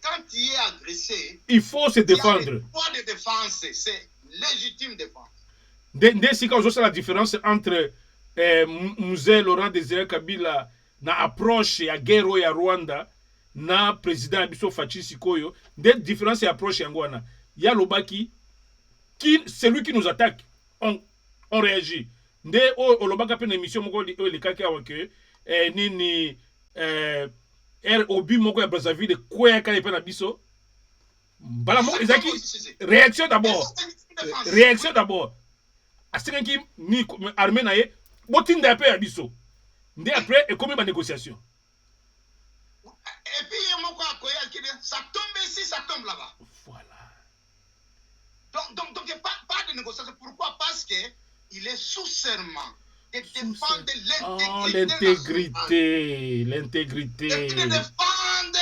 Quand il est agressé, Il faut se défendre. Il y a le droit de défense, c'est légitime défense. Nde sika ozosala la différence entre Mzee Laurent Désiré Kabila na approche ya guerre oyo ya Rwanda na président ya biso Faci sikoyo. Nde différence ya approche yango wana. Ya lobaki celui qui nous attaque, on réagit. Nde olobaka pe na émission moko oyo lekaki awa ke nini obi moko ya Brazzaville kweyaka pe na biso. Bala moko ezaki réaction d'abord. Réaction d'abord. Asengaki ni armée na ye botinda pe ya biso. Nde après et comme ba négociation. Et puis moko akoya ki ça tombe ici, ça tombe là-bas. Voilà. Donc pas de négociation. Pourquoi? Parce que il est sous serment de défendre l'intégrité. De défendre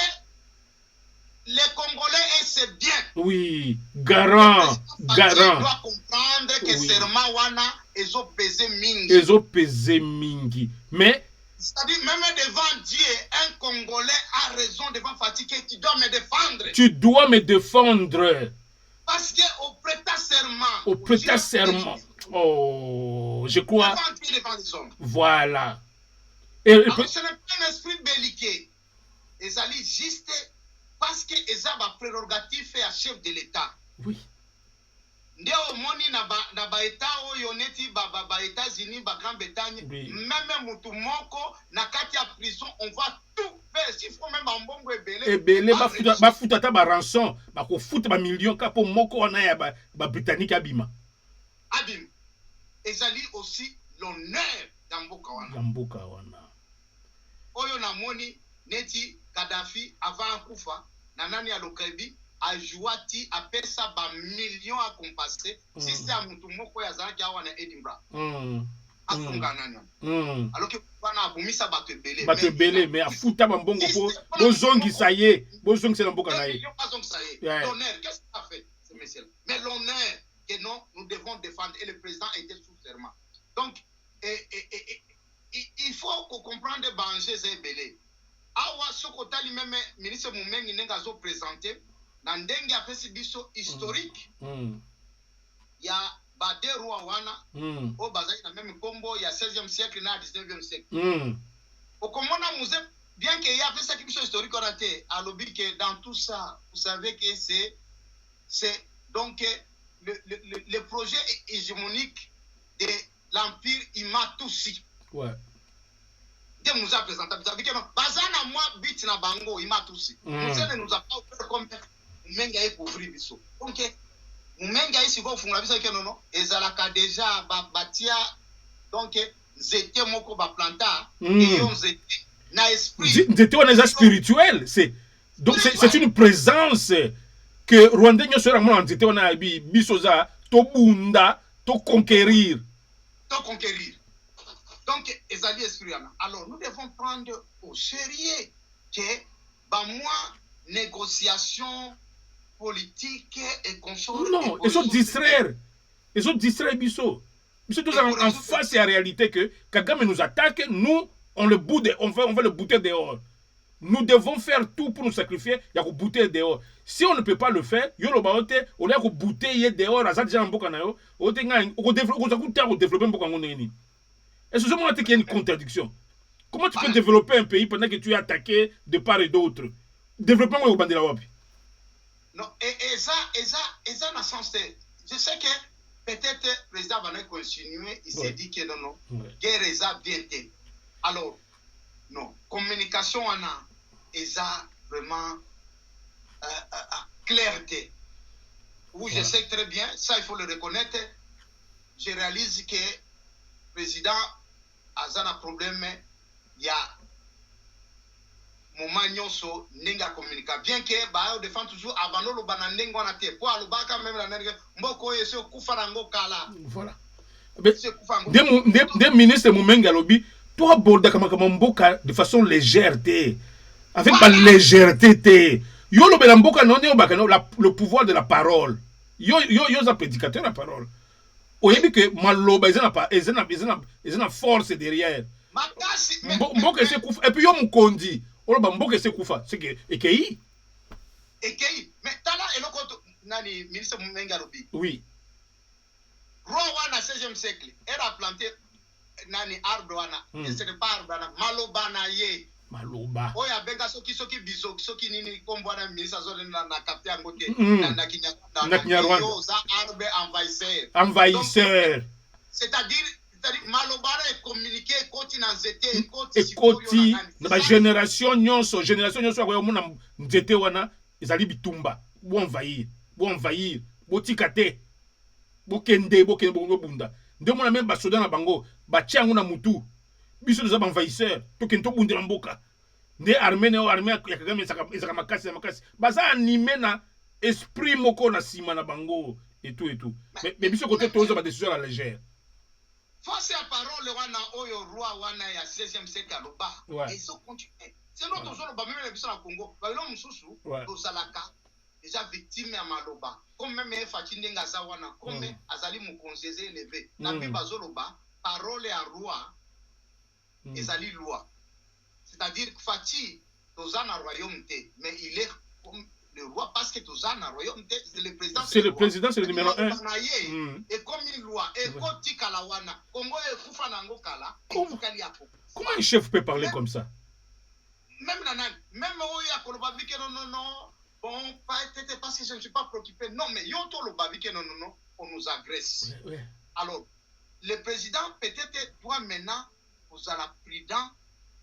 les Congolais et c'est bien. Oui, garant. Tu dois comprendre que serment wana ezo pesé mingi. Mais c'est-à-dire même devant Dieu, un Congolais a raison devant Fatigué, tu dois me défendre. Tu dois me défendre. Parce que au prêta serment. Oh, je crois. Voilà. Alors, ce n'est pas un esprit belliqueux. Ils allaient juste parce que ils ont la prérogative à chef de l'État. Oui. Ndio moni na ba État oyo neti ba États-Unis, ba Grande-Bretagne, même mutu moko na kati ya prison, on va tout faire. S'il faut même mbongo ebele ba futa ta ba rançon, ba ko futa ba million ka po moko wana ya ba Britannique abima. Ezali aussi l'honneur d'Amboka wana. Oyo na moni neti Kadhafi avant kufa na nani ya Lokebi a jouati a pesa ba millions à compenser si c'est à mutu moko ya zaki awa na Edinburgh. Afunga nani. Alors que bana abumisa bato ebele mais afuta ba mbongo po bozongi ça y est, bozongi c'est na mboka na ye. L'honneur, qu'est-ce qu'il a fait ce monsieur? Mais l'honneur que non, nous devons défendre et le président était sous serment. Donc il faut comprendre Banjé Zebele. Awa sokotali même ministre Mumengi nenga zo présenté na ndenge a fait biso historique. Ya bade roi wana o bazaki na même combo ya 16e siècle na 19e siècle. Okomona musée bien que y a fait ça biso historique on a été à lobby que dans tout ça vous savez que c'est donc le projet hégémonique de l'empire Imatusi. Ouais. De nous a présenté, vous savez que Bazana moi bit na bango Imatusi. Nous ne nous a pas offert comme Mumenga est couvrir biso. Donc Mumenga ici va funga biso que non ezalaka déjà batia donc zete moko ba planta et on zete na esprit. Zete on est spirituel, c'est donc c'est une présence que Rwandais ne sera moins en zete on a bisoza to bunda to conquérir. Donc, ezali esprit. Alors, nous devons prendre au sérieux que, moi, négociation politique et consorts. Non, ils sont distraits. Ils sont distraits, Bisso. Bisso, nous avons en face la réalité que Kagame nous attaque, nous, on le boude, on va le bouter dehors. Nous devons faire tout pour nous sacrifier, il y a que bouter dehors. Si on ne peut pas le faire, on a que bouter dehors, à ça déjà en bokanayo, on a développer un peu. Est-ce que qu'il y a une contradiction? Comment tu peux développer un pays pendant que tu es attaqué de part et d'autre? Développement au Bandela Wapi. Non, et ça dans le sens, je sais que peut-être le président va continuer, il s'est dit que non, guerre est bien. Alors, non, communication en a, est vraiment clarté. Oui, je sais très bien, ça il faut le reconnaître. Je réalise que le président a un problème, il y a moment nyonso ninga communiquer bien que ba défend toujours avant le banandengo na te pour le baka même la nenge mboko yeso kufa nango kala. Voilà. Des ministres Mumenga lobi toi aborder comme mboka de façon légère avec la légèreté yo lo bela mboka non le pouvoir de la parole yo za prédicateur la parole. Au début que maloba ils ont force derrière. makasi mboka ese kufa et puis yo mukondi oloba mboka ese kufa c'est que ekei mais tala eloko nani ministre Menga Robi oui roi wana 16e siècle elle a planté nani arbre wana ce n'est pas arbre wana maloba na ye maloba oya benga soki biso soki nini kombo na ministre azone na capte yango te na Kinyarwanda yo za arbre envahisseur c'est-à-dire malobara et communiquer koti na nzete koti na génération nyonso akoyo mona nzete wana ezali bitumba bo envahir botika te bokende bunda nde mona même basoda na bango batia yango na mutu biso toza envahisseur tokende tobundela mboka nde armée ya Kagame ezaka makasi baza animé na esprit moko na sima na bango et tout mais biso côté toza ba décision à la légère. Face à parole wana oyo roi wana ya 16e siècle aloba et ça continue c'est notre zone ba même biso na Congo ba lo mususu tozalaka déjà victime ya maloba comme même Fachi ndenga za wana comme azali mukonzeze élevé na bi bazoloba parole ya roi ezali loi c'est-à-dire que Fachi tozana royaume té mais il est comme le roi parce que tozana royaume té c'est le président c'est le président c'est le numéro 1 et comme une loi et kotika la wana Congo e kufa nango kala comment un chef peut parler comme ça même oya koloba bike non bon peut-être parce que je ne suis pas préoccupé non mais yo to loba bike non on nous agresse alors le président peut-être toi maintenant vous allez prudent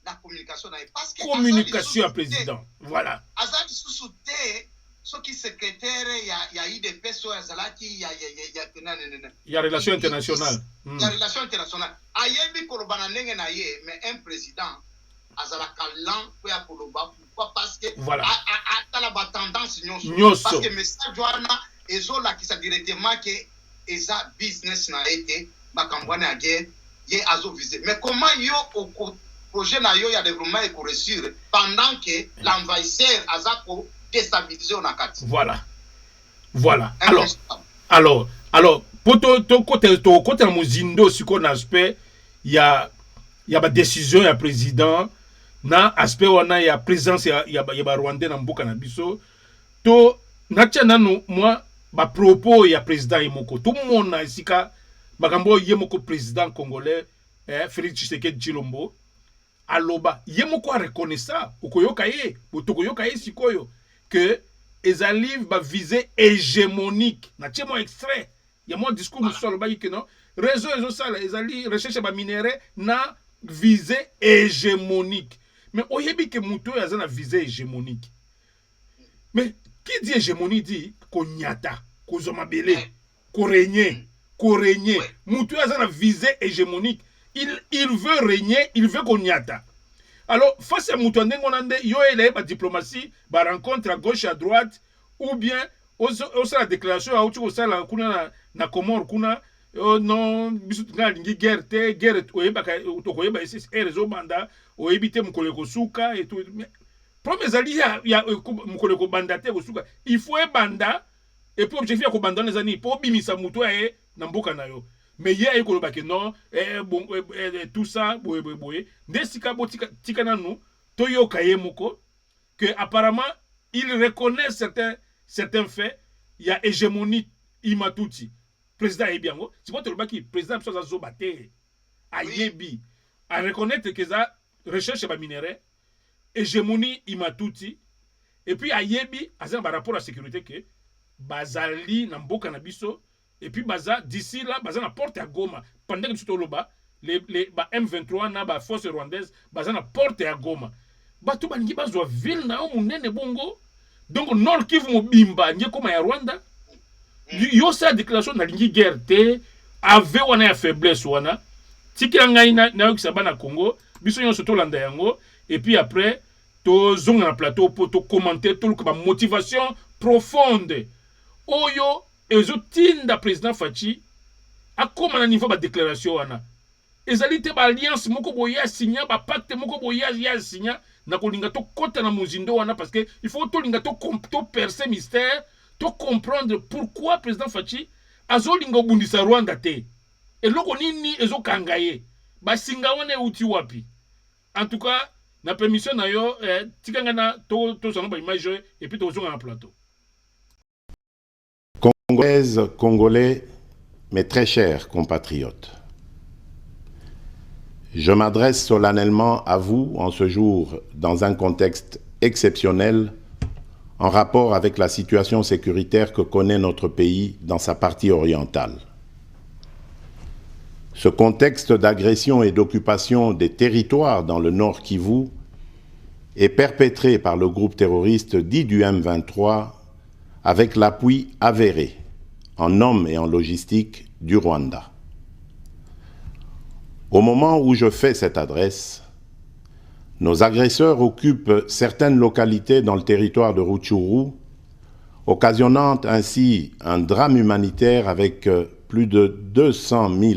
la communication parce que communication à président voilà azali sous-souté ce qui secrétaire il y a IDP so azalaki il y a relation internationale il y a relation internationale ayebi kolobana ndenge na ye mais un président azalaka lent pour ya koloba pourquoi parce que voilà atala ba tendance nyonso parce que message wana ezolakisa directement que eza business na été bakambwana ya guerre ye azo viser mais comment yo projet na yo ya développement et réussir pendant que l'envahisseur azako déstabiliser on akati voilà alors poto côté mozindo siko na aspect ya ba décision ya président na aspect wana ya présence ya ba Rwandais na mboka na biso to natia nanu moi ba propos ya président yemoko tout monde na sika makambo yemoko président congolais Félix Tshisekedi Tshilombo aloba yemoko a reconnaître okoyoka ye botokoyoka ye sikoyo que ezali ba visée hégémonique na tchemo extrait ya mon discours nous solo ba que non réseau sala ezali recherche ba minerais na visée hégémonique mais oyebi que muto ya na visée hégémonique mais qui dit hégémonie dit konyata kozoma belé ko régner muto ya na visée hégémonique il veut régner, il veut qu'on y atta. Alors, face à Moutouandé, on a dit, yo ele ba diplomatie, ba rencontre à gauche, à droite, ou bien, on la déclaration, à outu, la kuna na Comore, kuna, non, bisut nga lingi guerre, oyeba, tokoyeba, rezo banda, oyebite mkoleko suka, et tout. Mais, premier ali, ya mkoleko banda te, suka. Il faut banda, et puis objectif, ya banda, les années, pour bimisa Moutoua, na mboka na yo. Mais il y a que non, tout ça, Nesika botika nanu, toyo kayemoko, que apparemment, il reconnaît certains faits, il y a hégémonie imatuti. Président Ebiango, c'est pas tout le baki, président Psoza Zobate, Ayebi, à reconnaître que ça recherche ba minerais, hégémonie imatuti, et puis Ayebi, à un rapport à la sécurité que, Bazali, Namboka Nabiso, et puis baza d'ici là baza na porte à Goma pendant que tu toloba les M23 na ba force rwandaise baza na porte à Goma batu balingi bazwa ville na o munene bongo donc nord Kivu mobimba nge koma ya Rwanda yo sa déclaration na lingi guerre te ave wana ya faiblesse wana tikila ngai na yo kisaba na Congo biso nyonso tolanda yango et puis après to zonga na plateau pour to commenter to ba motivation profonde oyo ezotinda président Fachi akoma na niveau ba déclaration wana ezali te ba alliance moko boya signa ba pacte moko boya ya signa na kolinga to kota na mozindo wana parce que il faut to linga to percer mystère to comprendre pourquoi président Fachi azolinga bundisa Rwanda te eloko nini ezokangaye basinga wana euti wapi. En tout cas na permission na yo tikanga na to sanga ba image et puis to zonga na plateau. Congolaises, Congolais, mes très chers compatriotes, je m'adresse solennellement à vous en ce jour dans un contexte exceptionnel en rapport avec la situation sécuritaire que connaît notre pays dans sa partie orientale. Ce contexte d'agression et d'occupation des territoires dans le Nord Kivu est perpétré par le groupe terroriste dit du M23 avec l'appui avéré en hommes et en logistique du Rwanda. Au moment où je fais cette adresse, nos agresseurs occupent certaines localités dans le territoire de Rutshuru, occasionnant ainsi un drame humanitaire avec plus de 200 000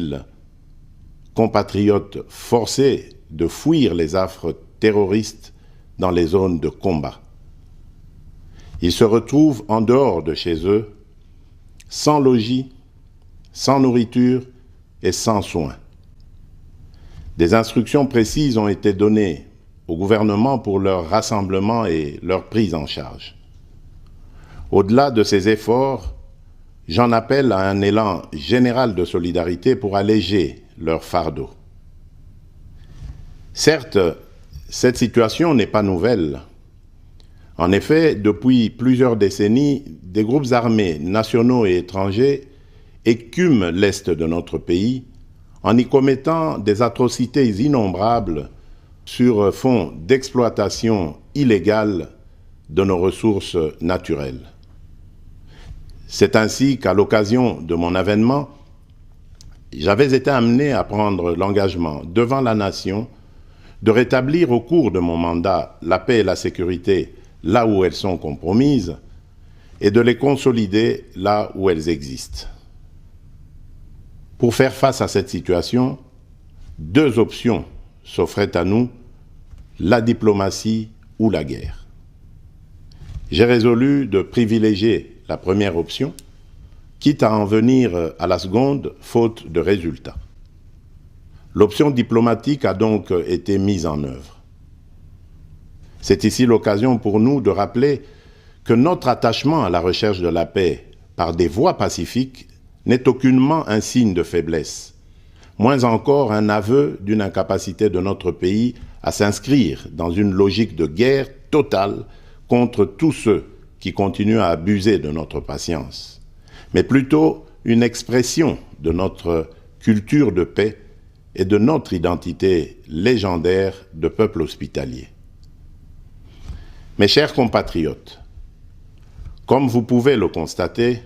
compatriotes forcés de fuir les affres terroristes dans les zones de combat. Ils se retrouvent en dehors de chez eux, sans logis, sans nourriture et sans soins. Des instructions précises ont été données au gouvernement pour leur rassemblement et leur prise en charge. Au-delà de ces efforts, j'en appelle à un élan général de solidarité pour alléger leur fardeau. Certes, cette situation n'est pas nouvelle. En effet, depuis plusieurs décennies, des groupes armés nationaux et étrangers écument l'est de notre pays en y commettant des atrocités innombrables sur fond d'exploitation illégale de nos ressources naturelles. C'est ainsi qu'à l'occasion de mon avènement, j'avais été amené à prendre l'engagement devant la nation de rétablir au cours de mon mandat la paix et la sécurité là où elles sont compromises et de les consolider là où elles existent. Pour faire face à cette situation, deux options s'offraient à nous, la diplomatie ou la guerre. J'ai résolu de privilégier la première option, quitte à en venir à la seconde, faute de résultats. L'option diplomatique a donc été mise en œuvre. C'est ici l'occasion pour nous de rappeler que notre attachement à la recherche de la paix par des voies pacifiques n'est aucunement un signe de faiblesse, moins encore un aveu d'une incapacité de notre pays à s'inscrire dans une logique de guerre totale contre tous ceux qui continuent à abuser de notre patience, mais plutôt une expression de notre culture de paix et de notre identité légendaire de peuple hospitalier. Mes chers compatriotes, comme vous pouvez le constater,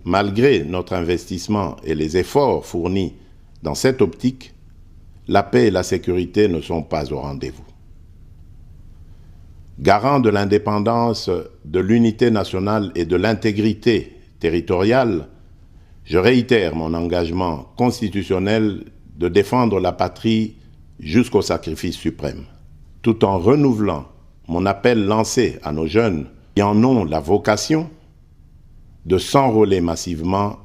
malgré notre investissement et les efforts fournis dans cette optique, la paix et la sécurité ne sont pas au rendez-vous. Garant de l'indépendance, de l'unité nationale et de l'intégrité territoriale, je réitère mon engagement constitutionnel de défendre la patrie jusqu'au sacrifice suprême, tout en renouvelant mon appel lancé à nos jeunes qui en ont la vocation de s'enrôler massivement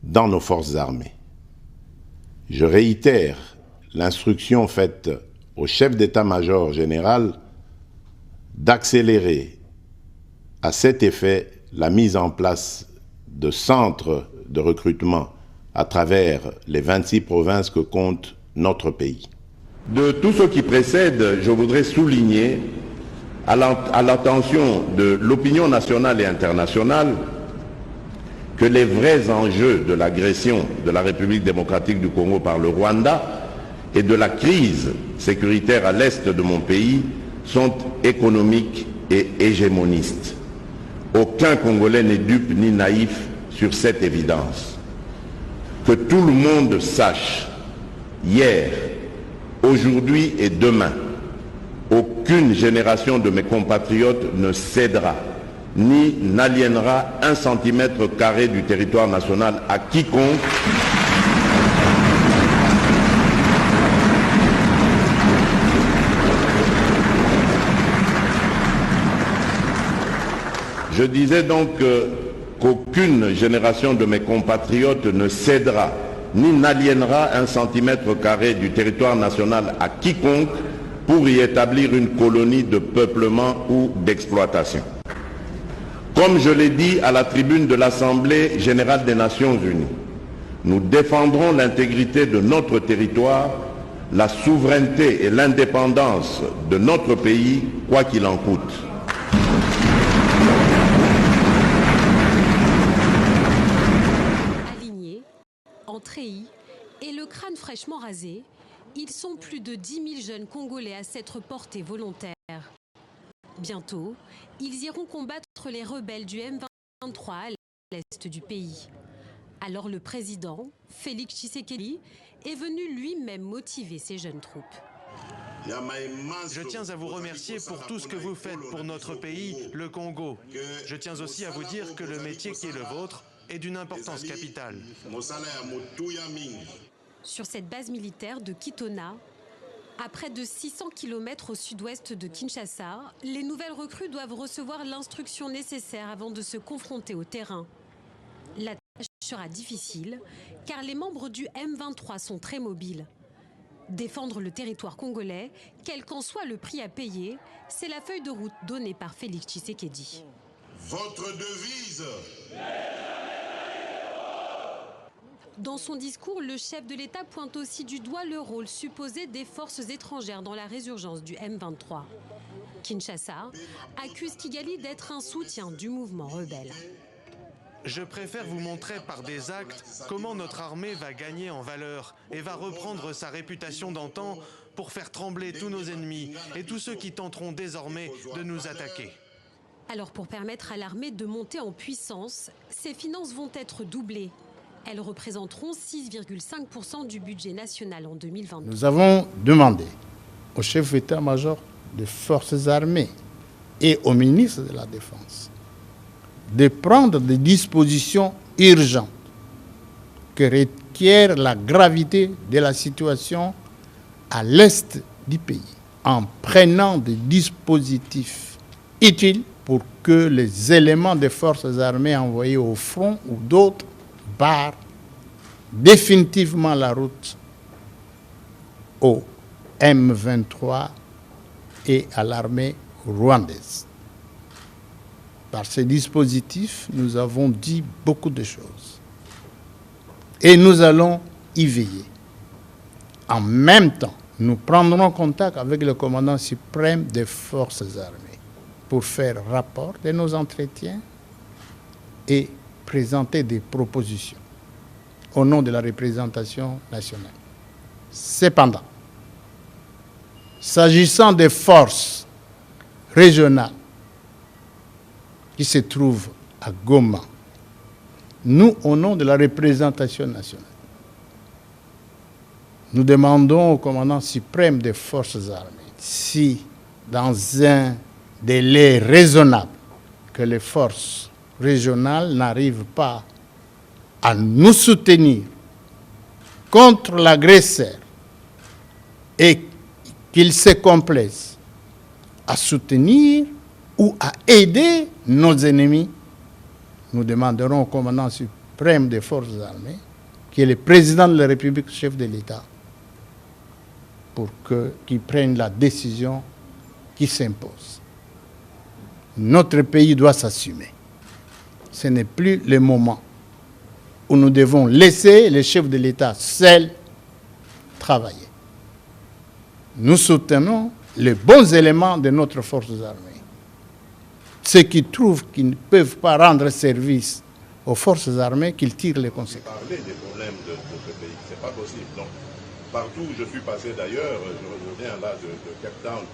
dans nos forces armées. Je réitère l'instruction faite au chef d'état-major général d'accélérer à cet effet la mise en place de centres de recrutement à travers les 26 provinces que compte notre pays. De tout ce qui précède, je voudrais souligner à l'attention de l'opinion nationale et internationale que les vrais enjeux de l'agression de la République démocratique du Congo par le Rwanda et de la crise sécuritaire à l'est de mon pays sont économiques et hégémonistes. Aucun Congolais n'est dupe ni naïf sur cette évidence. Que tout le monde sache, hier, aujourd'hui et demain, aucune génération de mes compatriotes ne cédera ni n'aliénera 1 centimètre carré du territoire national à quiconque Je disais donc qu'aucune génération de mes compatriotes ne cédera ni n'aliénera un centimètre carré du territoire national à quiconque pour y établir une colonie de peuplement ou d'exploitation. Comme je l'ai dit à la tribune de l'Assemblée générale des Nations Unies, nous défendrons l'intégrité de notre territoire, la souveraineté et l'indépendance de notre pays, quoi qu'il en coûte. Alignés, en treillis et le crâne fraîchement rasé, ils sont plus de 10 000 jeunes Congolais à s'être portés volontaires. Bientôt, ils iront combattre les rebelles du M23 à l'est du pays. Alors le président, Félix Tshisekedi, est venu lui-même motiver ces jeunes troupes. Je tiens à vous remercier pour tout ce que vous faites pour notre pays, le Congo. Je tiens aussi à vous dire que le métier qui est le vôtre est d'une importance capitale. Sur cette base militaire de Kitona, à près de 600 km au sud-ouest de Kinshasa, les nouvelles recrues doivent recevoir l'instruction nécessaire avant de se confronter au terrain. La tâche sera difficile, car les membres du M23 sont très mobiles. Défendre le territoire congolais, quel qu'en soit le prix à payer, c'est la feuille de route donnée par Félix Tshisekedi. Votre devise. Dans son discours, le chef de l'État pointe aussi du doigt le rôle supposé des forces étrangères dans la résurgence du M23. Kinshasa accuse Kigali d'être un soutien du mouvement rebelle. Je préfère vous montrer par des actes comment notre armée va gagner en valeur et va reprendre sa réputation d'antan pour faire trembler tous nos ennemis et tous ceux qui tenteront désormais de nous attaquer. Alors pour permettre à l'armée de monter en puissance, ses finances vont être doublées. Elles représenteront 6,5% du budget national en 2022. Nous avons demandé au chef d'état-major des forces armées et au ministre de la Défense de prendre des dispositions urgentes que requiert la gravité de la situation à l'est du pays, en prenant des dispositifs utiles pour que les éléments des forces armées envoyés au front ou d'autres barrent définitivement la route au M23 et à l'armée rwandaise. Par ces dispositifs, nous avons dit beaucoup de choses. Et nous allons y veiller. En même temps, nous prendrons contact avec le commandant suprême des forces armées pour faire rapport de nos entretiens et présenter des propositions au nom de la représentation nationale. Cependant, s'agissant des forces régionales qui se trouvent à Goma, nous, au nom de la représentation nationale, nous demandons au commandant suprême des forces armées si, dans un délai raisonnable, que les forces régionales n'arrivent pas à nous soutenir contre l'agresseur et qu'ils se complaisent à soutenir ou à aider nos ennemis, nous demanderons au commandant suprême des forces armées, qui est le président de la République, chef de l'État, pour qu'il prenne la décision qui s'impose. Notre pays doit s'assumer. Ce n'est plus le moment où nous devons laisser les chefs de l'État seuls travailler. Nous soutenons les bons éléments de notre forces armées. Ceux qui trouvent qu'ils ne peuvent pas rendre service aux forces armées, qu'ils tirent les conséquences. Parler des problèmes de ce pays, c'est pas possible. Donc, partout où je suis passé d'ailleurs, je reviens là de Cape Town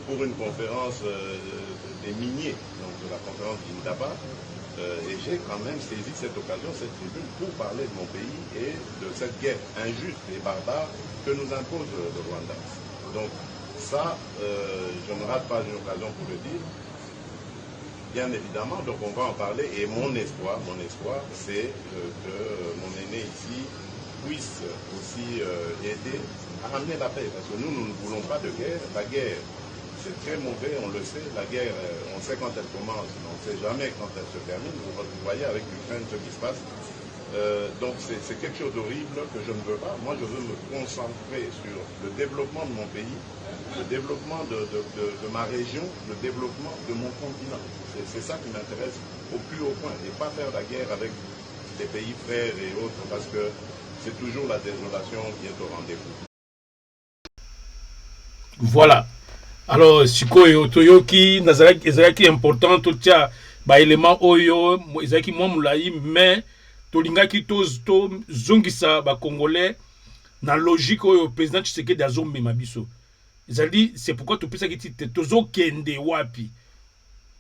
pour une conférence des miniers, donc de la conférence d'Indaba, et j'ai quand même saisi cette occasion, cette tribune, pour parler de mon pays et de cette guerre injuste et barbare que nous impose le Rwanda. Donc ça, je ne rate pas une occasion pour le dire. Bien évidemment, donc on va en parler, et mon espoir, c'est que mon aîné ici puisse aussi aider à ramener la paix, parce que nous ne voulons pas de guerre. La guerre, c'est très mauvais, on le sait. La guerre, on sait quand elle commence, mais on ne sait jamais quand elle se termine. Vous voyez avec l'Ukraine ce qui se passe. Donc c'est quelque chose d'horrible que je ne veux pas. Moi, je veux me concentrer sur le développement de mon pays, le développement de ma région, le développement de mon continent. C'est ça qui m'intéresse au plus haut point. Et pas faire la guerre avec les pays frères et autres, parce que c'est toujours la désolation qui est au rendez-vous. Voilà. Alors, sikoyo toyoki nazalaki important to tia ba élément oyo ezalaki mwa mulai, mais tolingaki to zongisa ba congolais na logique oyo président Tshisekedi azomema biso. Ezali c'est pourquoi topesaki ti tozo kende wapi.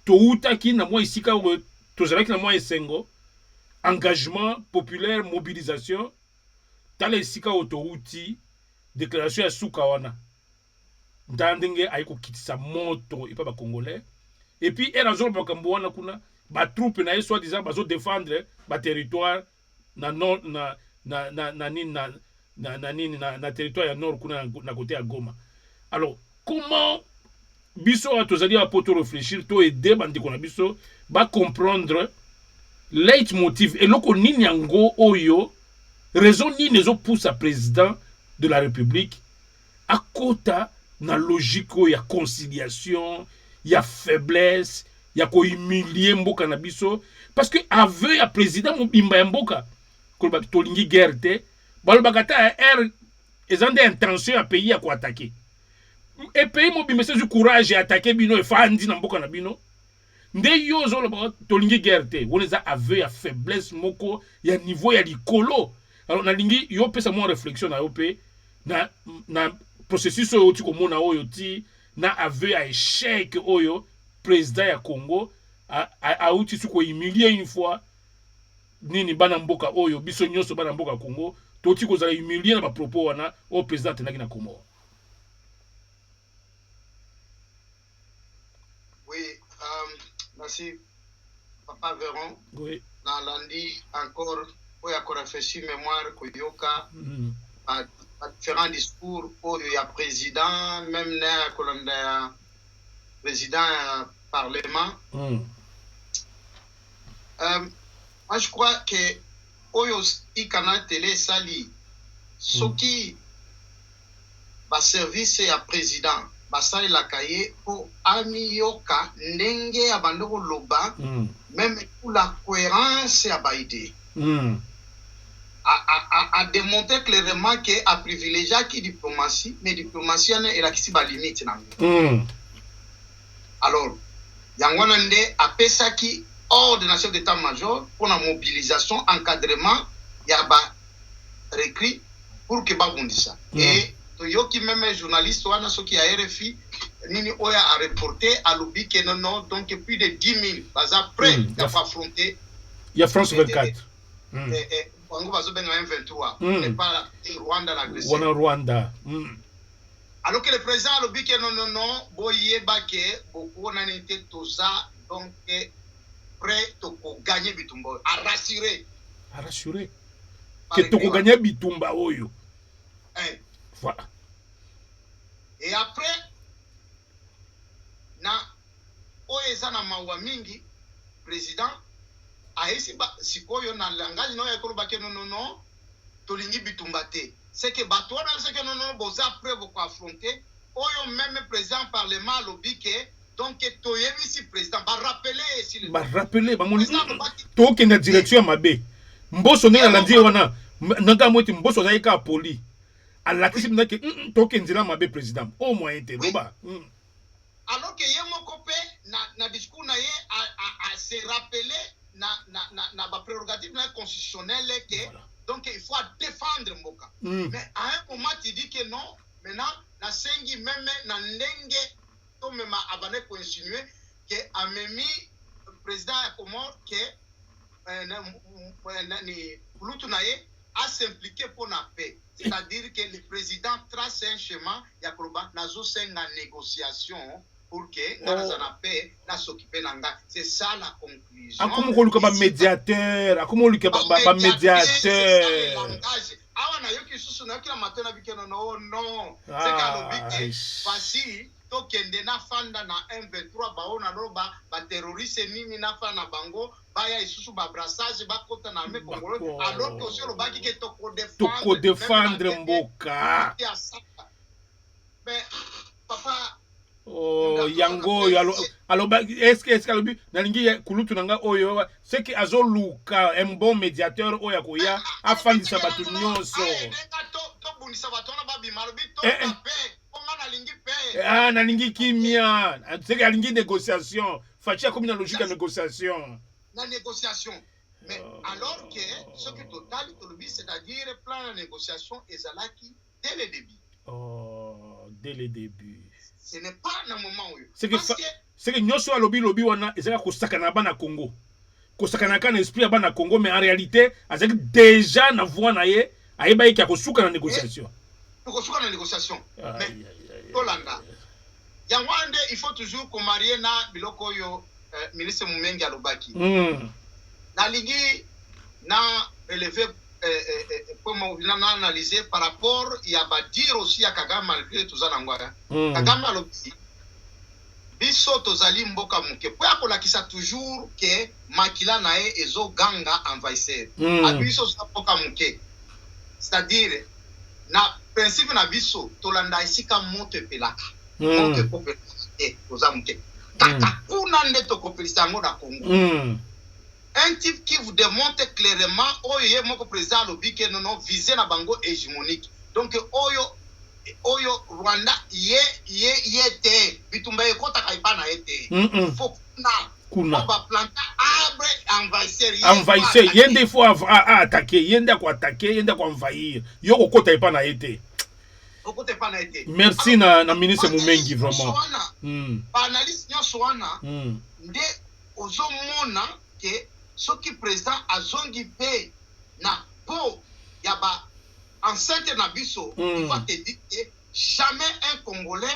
Toutaki na mwa isika oyo tozalaki na mwa esengo, engagement populaire, mobilisation, tala isika oyo touti déclaration ya suka wana. Ndandenge aiko kitisa moto epa ba congolais, et puis erazol bakambo wana kuna ba troupe na soi disant bazo défendre ba territoire na nord na territoire ya nord kuna na côté ya Goma. Alors comment biso tozali a poto réfléchir to aider bandiko na biso ba comprendre leitmotiv et loko nini yango oyo raison nini zo pousse président de la République à kota na logique il y a conciliation, il y a faiblesse, il y a ko humilier mboka na biso, parce que aveu ya président mobimba mboka ko ba tolingi guerre te balobaka ta ezande intention ya pays ya ko attaquer, et pays mobimba c'est du courage ya attaquer bino e fandi na mboka na bino nde yo zo lo tolingi guerre te woneza aveu ya faiblesse moko ya niveau ya likolo. Alors na lingi yo pesa mo réflexion na yo pe na processus oyo ti komona oyo ti na aveu à échec oyo président ya Congo a outi su ko humilier une fois nini bana mboka oyo biso nyonso bana mboka Congo to ti ko za humilier na ba propos wana o président tenaki na Congo. Oui, merci Papa Véron. Oui. Na lundi encore pour ya réfléchir mémoire ko yoka différents discours pour le président, même le président du Parlement. Moi, je crois que Oyo Ikana Télé Sali, ce qui va service à président, va sali la cahier pour Amiyoka, Nenge Abandoko Loba, même pour la cohérence à Baïdé. A démontré clairement qu'elle a privilégié qui diplomatie, mais diplomatie est la qui limite. Alors, Yangwanande a pesa qui hors de la chef d'état-major pour la mobilisation, encadrement, il y a récrit pour que ça. Et Toyoki même journaliste ou ceux qui a RFI, Nini Oya a reporté à l'oubli que non, donc plus de 10 000, après, il y a pas affronté. Il y a France 24. Congo va se benga M23 et pas Rwanda l'agressé. Rwanda. Alors que le président a dit que non, boye baké, beaucoup n'a été toza, donc prêt pour gagner Bitumba, à rassurer. À rassurer. Que tu peux gagner Bitumba, oyo. Voilà. Et après, na oeza na mawa mingi, président, aisi ba sikoyo na langage no ya koloba ke non tolingi Bitumba te. C'est que batona c'est que non boza après vous affronter oyo même président parlement lobi ke donc toyemi si président ba rappeler si le ba rappeler ba moni to ke na direction mabe mboso ne la ndi wana nanga moti mboso za ka poli ala kisi na ke to ke ndila mabe président au moins te roba. Alors que yemo kopé na discours na ye a se rappeler na ba prérogative constitutionnelle que donc il faut défendre Mboka. Mais à un moment tu dis que non, maintenant na sengi même na ndenge to même abane ko insinuer que amemi président comment que ni Lutunaye a s'impliquer pour la paix. C'est-à-dire que le président trace un chemin ya koba nazo senga négociation pour que na paix na s'occuper nanga. C'est ça la conclusion. Akomo ko luka ba médiateur, akomo luka ba médiateur. Awa na yoki susu na kila matin na bikeno non. C'est qu'à l'obité voici tokende na fanda na M23 baona loba ba terroriste nini na fana bango baya isusu ba brassage bakota na me congolais alors que sur le baki ke toko défendre mboka mais papa oh yango alors est-ce que alobi nalingi kulutu nanga oyo c'est que azoluka un bon médiateur oya koya afandisa batu nyonso nalingi kimia c'est que alingi négociation fachi comme na logique de négociation mais alors que ce que total tolobi c'est-à-dire plan de négociation ezalaki dès le début dès le début ce n'est pas un moment où c'est que nyonso alobi wana ezaka kosakana bana Congo kosakana kana esprit ya bana Congo mais en réalité azaki déjà na voix na ye ayeba yeki akosuka na négociation mais tolanda yango ande il faut toujours ko marier na biloko yo ministre Mumengi alobaki nalingi na élever comment on a analysé par rapport il y a ba dire aussi à Kagame malgré tout ça nangwa Kagame alobi biso tozali mboka muke po akolakisa toujours que makila na e ezo ganga envahisseur abiso za mboka muke c'est-à-dire na principe na biso tolanda isika moto pelaka moto popelaka toza muke kaka kuna nde tokopelisa yango na Congo. Un type qui vous démontre clairement oyo moko président lobi que non visé na bango hégémonique. Donc oyo Rwanda yete bitumba ekota kaipa na yete. Faut kuna ba planta arbre envahisseur yende faut attaquer yende ko attaquer yende ko envahir yo kokota ipa na yete. Merci na ministre Mumengi vraiment. Ba analyse nyonso wana nde ozomona que ce qui président azongi pe na po ya ba enceinte na biso il va te dire que jamais un Congolais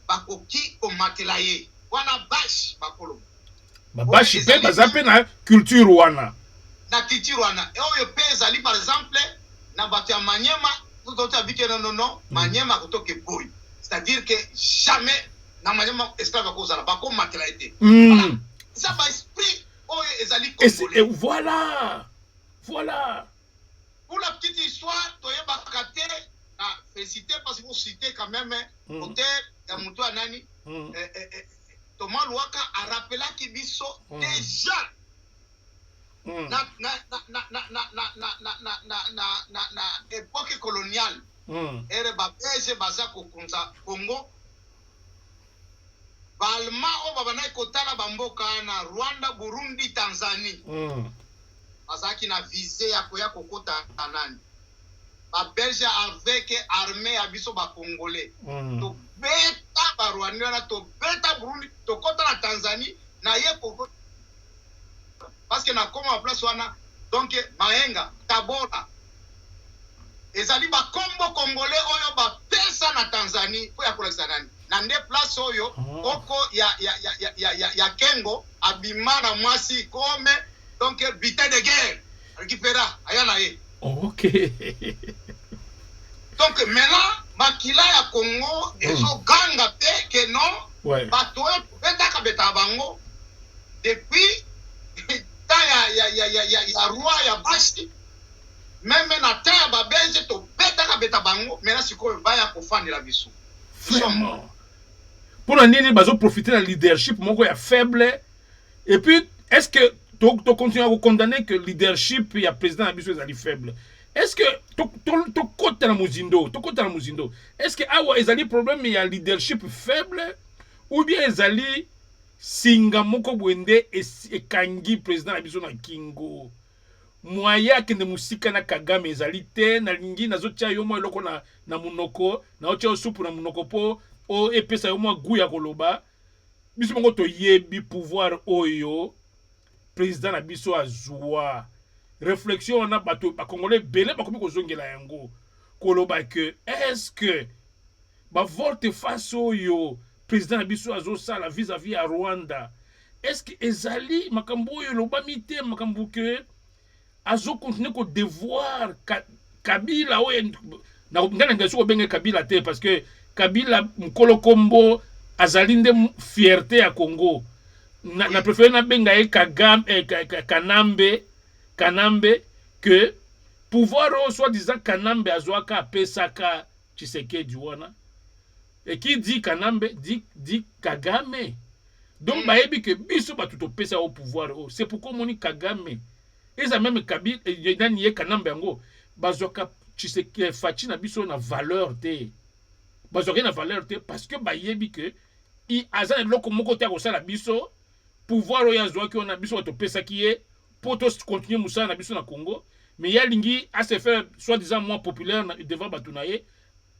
bakoki komatela ye wana bash bakolo babashi pe bazape na culture wana oyo pe ezali par exemple na bato ya Manyema tout a dit que non Manyema kotoke boy c'est-à-dire que jamais na Manyema esclave kozala bako matela ete ça ba esprit. Et voilà. Pour la petite histoire, Toyeba Kate a félicité parce que vous citez quand même auteur Yamuto Anani. Thomas Louaka a rappelé Kibiso déjà na époque coloniale. Ere Babese Bazako Congo. Balma o babana kotala bamboka na Rwanda, Burundi, Tanzanie. Azaki na visé ya koya kokota tanani. Ba Belge avec armée abiso ba Congolais. To beta ba Rwanda na to beta Burundi, to kota na Tanzanie na ye kokota. Parce que na koma place wana donc Maenga, Tabora. Ezali ba kombo Congolais oyo ba pesa na Tanzanie po ya kolekisa nani. Nande place oyo oko ya Kengo abimana mwasi comme donc butin de guerre récupéra ayana ye. OK. Donc maintenant makila ya Congo ezo ganga pe que non bato betaka beta bango depuis ta ya roi ya bashi même na ta ya babelge to betaka beta bango maintenant siko baya kofandela biso. Vraiment. Pour nini bazo profiter de leadership moko ya faible et puis est-ce que tu continues à condamner que leadership ya président abiso ezali faible? Est-ce que to kota na muzindo est-ce que awa ezali problème ya leadership faible ou bien ezali singa moko bwende ekangi président abiso na kingo moya kende musika na Kagame ezali te na lingi nazotia yo mo eloko na munoko na otia supu na munoko po o epesa yo mo guya koloba biso mongo to yebi pouvoir oyo président na biso azwa réflexion na bato ba congolais belé ba komi kozongela yango koloba que est-ce que ba volte face oyo président na biso azo sala vis-à-vis à Rwanda est-ce que ezali makambo oyo loba mite makambo que azo continuer ko devoir Kabila oyo na ngana ngaso ko benga Kabila te parce que Kabila mkolo kombo azali nde fierté ya Congo na préféré na benga ye Kanambe que pouvoir soi-disant Kanambe azwaka apesaka Tshisekedi wana. Et qui dit Kanambe dit Kagame. Donc bayebi que biso batuto pesa au pouvoir. C'est pourquoi moni Kagame. Et ça même Kabila y Kanambe yango bazoka Tshisekedi Fachi na biso na valeur te. Bazoka na valeur te parce que bayebi que i azana loko moko te ko sala biso pouvoir oyo azwa ki on a biso to pesa ki est pour continuer musala na biso na Congo. Mais ya lingi à se faire soi-disant moins populaire devant Batunaye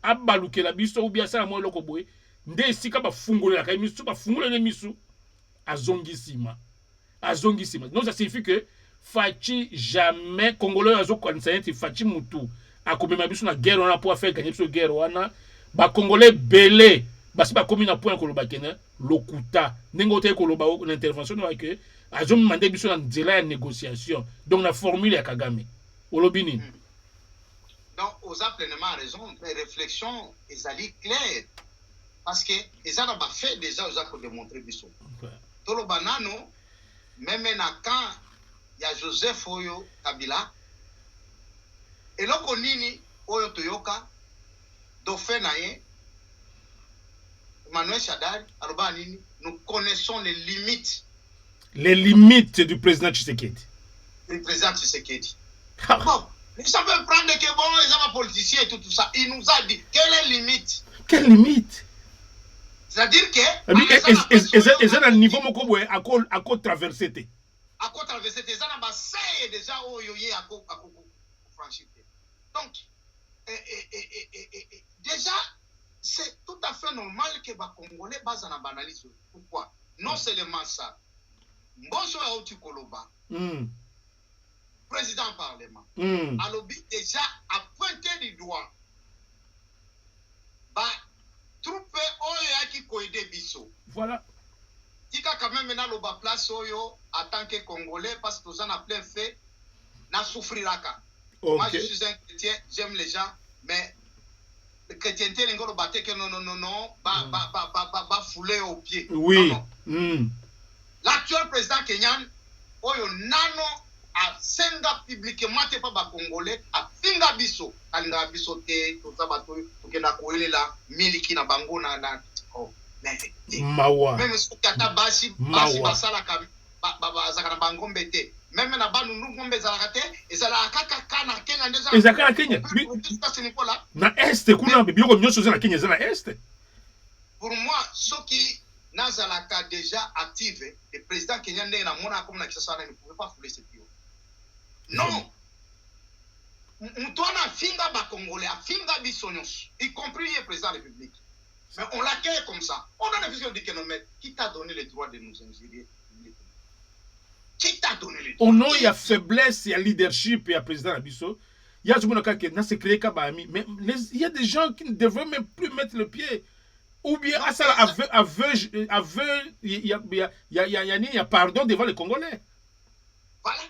a baluke la biso ou bien ça moi loko boy nde sika ba fungola ka misu ba fungola ne misu azongisima. Donc ça signifie que Fachi jamais Congolais azo conseiller Fachi mutu a komema biso na guerre on a pour faire gagner biso guerre wana ba Congolais belé basi ba komi na point ko loba kena lokuta nengote ko loba l'intervention no que azo mandé biso na nzela ya négociation donc la formule ya Kagame olobini. Donc, vous avez pleinement raison. Les réflexions, elles sont claires. Parce que les gens ont fait déjà, ils ont démontré biso. Tout le banano, même quand il y a Joseph Oyo Kabila, et là, Konini Oyo Toyoka, Dauphin Naye, Emmanuel Chadar, Albanini, nous connaissons les limites. Les limites du président Tshisekedi. Du président Tshisekedi. Bon, les gens peuvent prendre que bon, les gens politiciens et tout ça. Il nous a dit quelle est la limite. Quelle limite? C'est-à-dire que. Et ça, à niveau moko à quoi traverser. À quoi traverser, ça n'a pas essayé déjà au yoye à quoi franchir. Donc, déjà, c'est tout à fait normal que les Congolais basent en analyse. Pourquoi? Non seulement ça. Bonjour à Otukoloba. Président Parlement, Alobi déjà a pointé du doigt. Bah, troupe Oyo qui koide biso. Voilà. Tika quand même maintenant l'oba place Oyo en tant que Congolais parce que nous en a plein fait, n'a souffriraka. Okay. Moi je suis un chrétien, j'aime les gens, mais le chrétienté l'engolo batte que non, bah fouler au pied. Oui. L'actuel président kenyan Oyo nano a senga publiquement te pa ba Congolais a finga biso alinga biso te to sabato tukenda koelela miliki na bango na oh mais mawa même ce kata basi basala ka ba zakana bango mbete même na banu ngombe za rakate ezala kaka kana Kenya ndeza ezaka Kenya na est kuna bioko nyoso za Kenya za na est. Pour moi ce qui nazalaka déjà active le président kenyan ndé na mona comme na kisasa ne pouvait pas fouler ce pio. Non. Moutouna finga ba Congolais, finga bisonyos, y compris le président de la République. Mais on l'accueille comme ça. On a une vision du kilomètre. Qui t'a donné le droit de nous ingérer? Qui t'a donné le droit? Au nom, il y a faiblesse, il y a leadership, il y a président Abisso. Il y a des gens qui ont créé Kabami. Mais il y a des gens qui ne devraient même plus mettre le pied. Ou bien, il y a pardon devant les Congolais. Voilà.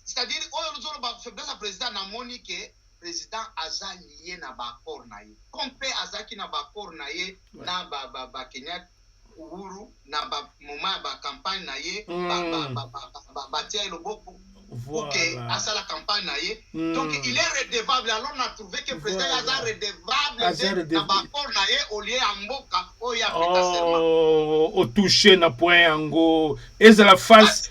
C'est-à-dire, le président n'a moni que président Aza lié na ba accord na ye. Compé Aza qui na ba accord na ye na ba Kenya Uhuru na ba moment ba campagne na ye ba tia le boko pour que Aza la campagne na ye. Donc il est redevable. Alors on a trouvé que président Aza redevable na ba accord na ye au lieu amboka o ya prêta serment. Au toucher na point ango. Et la face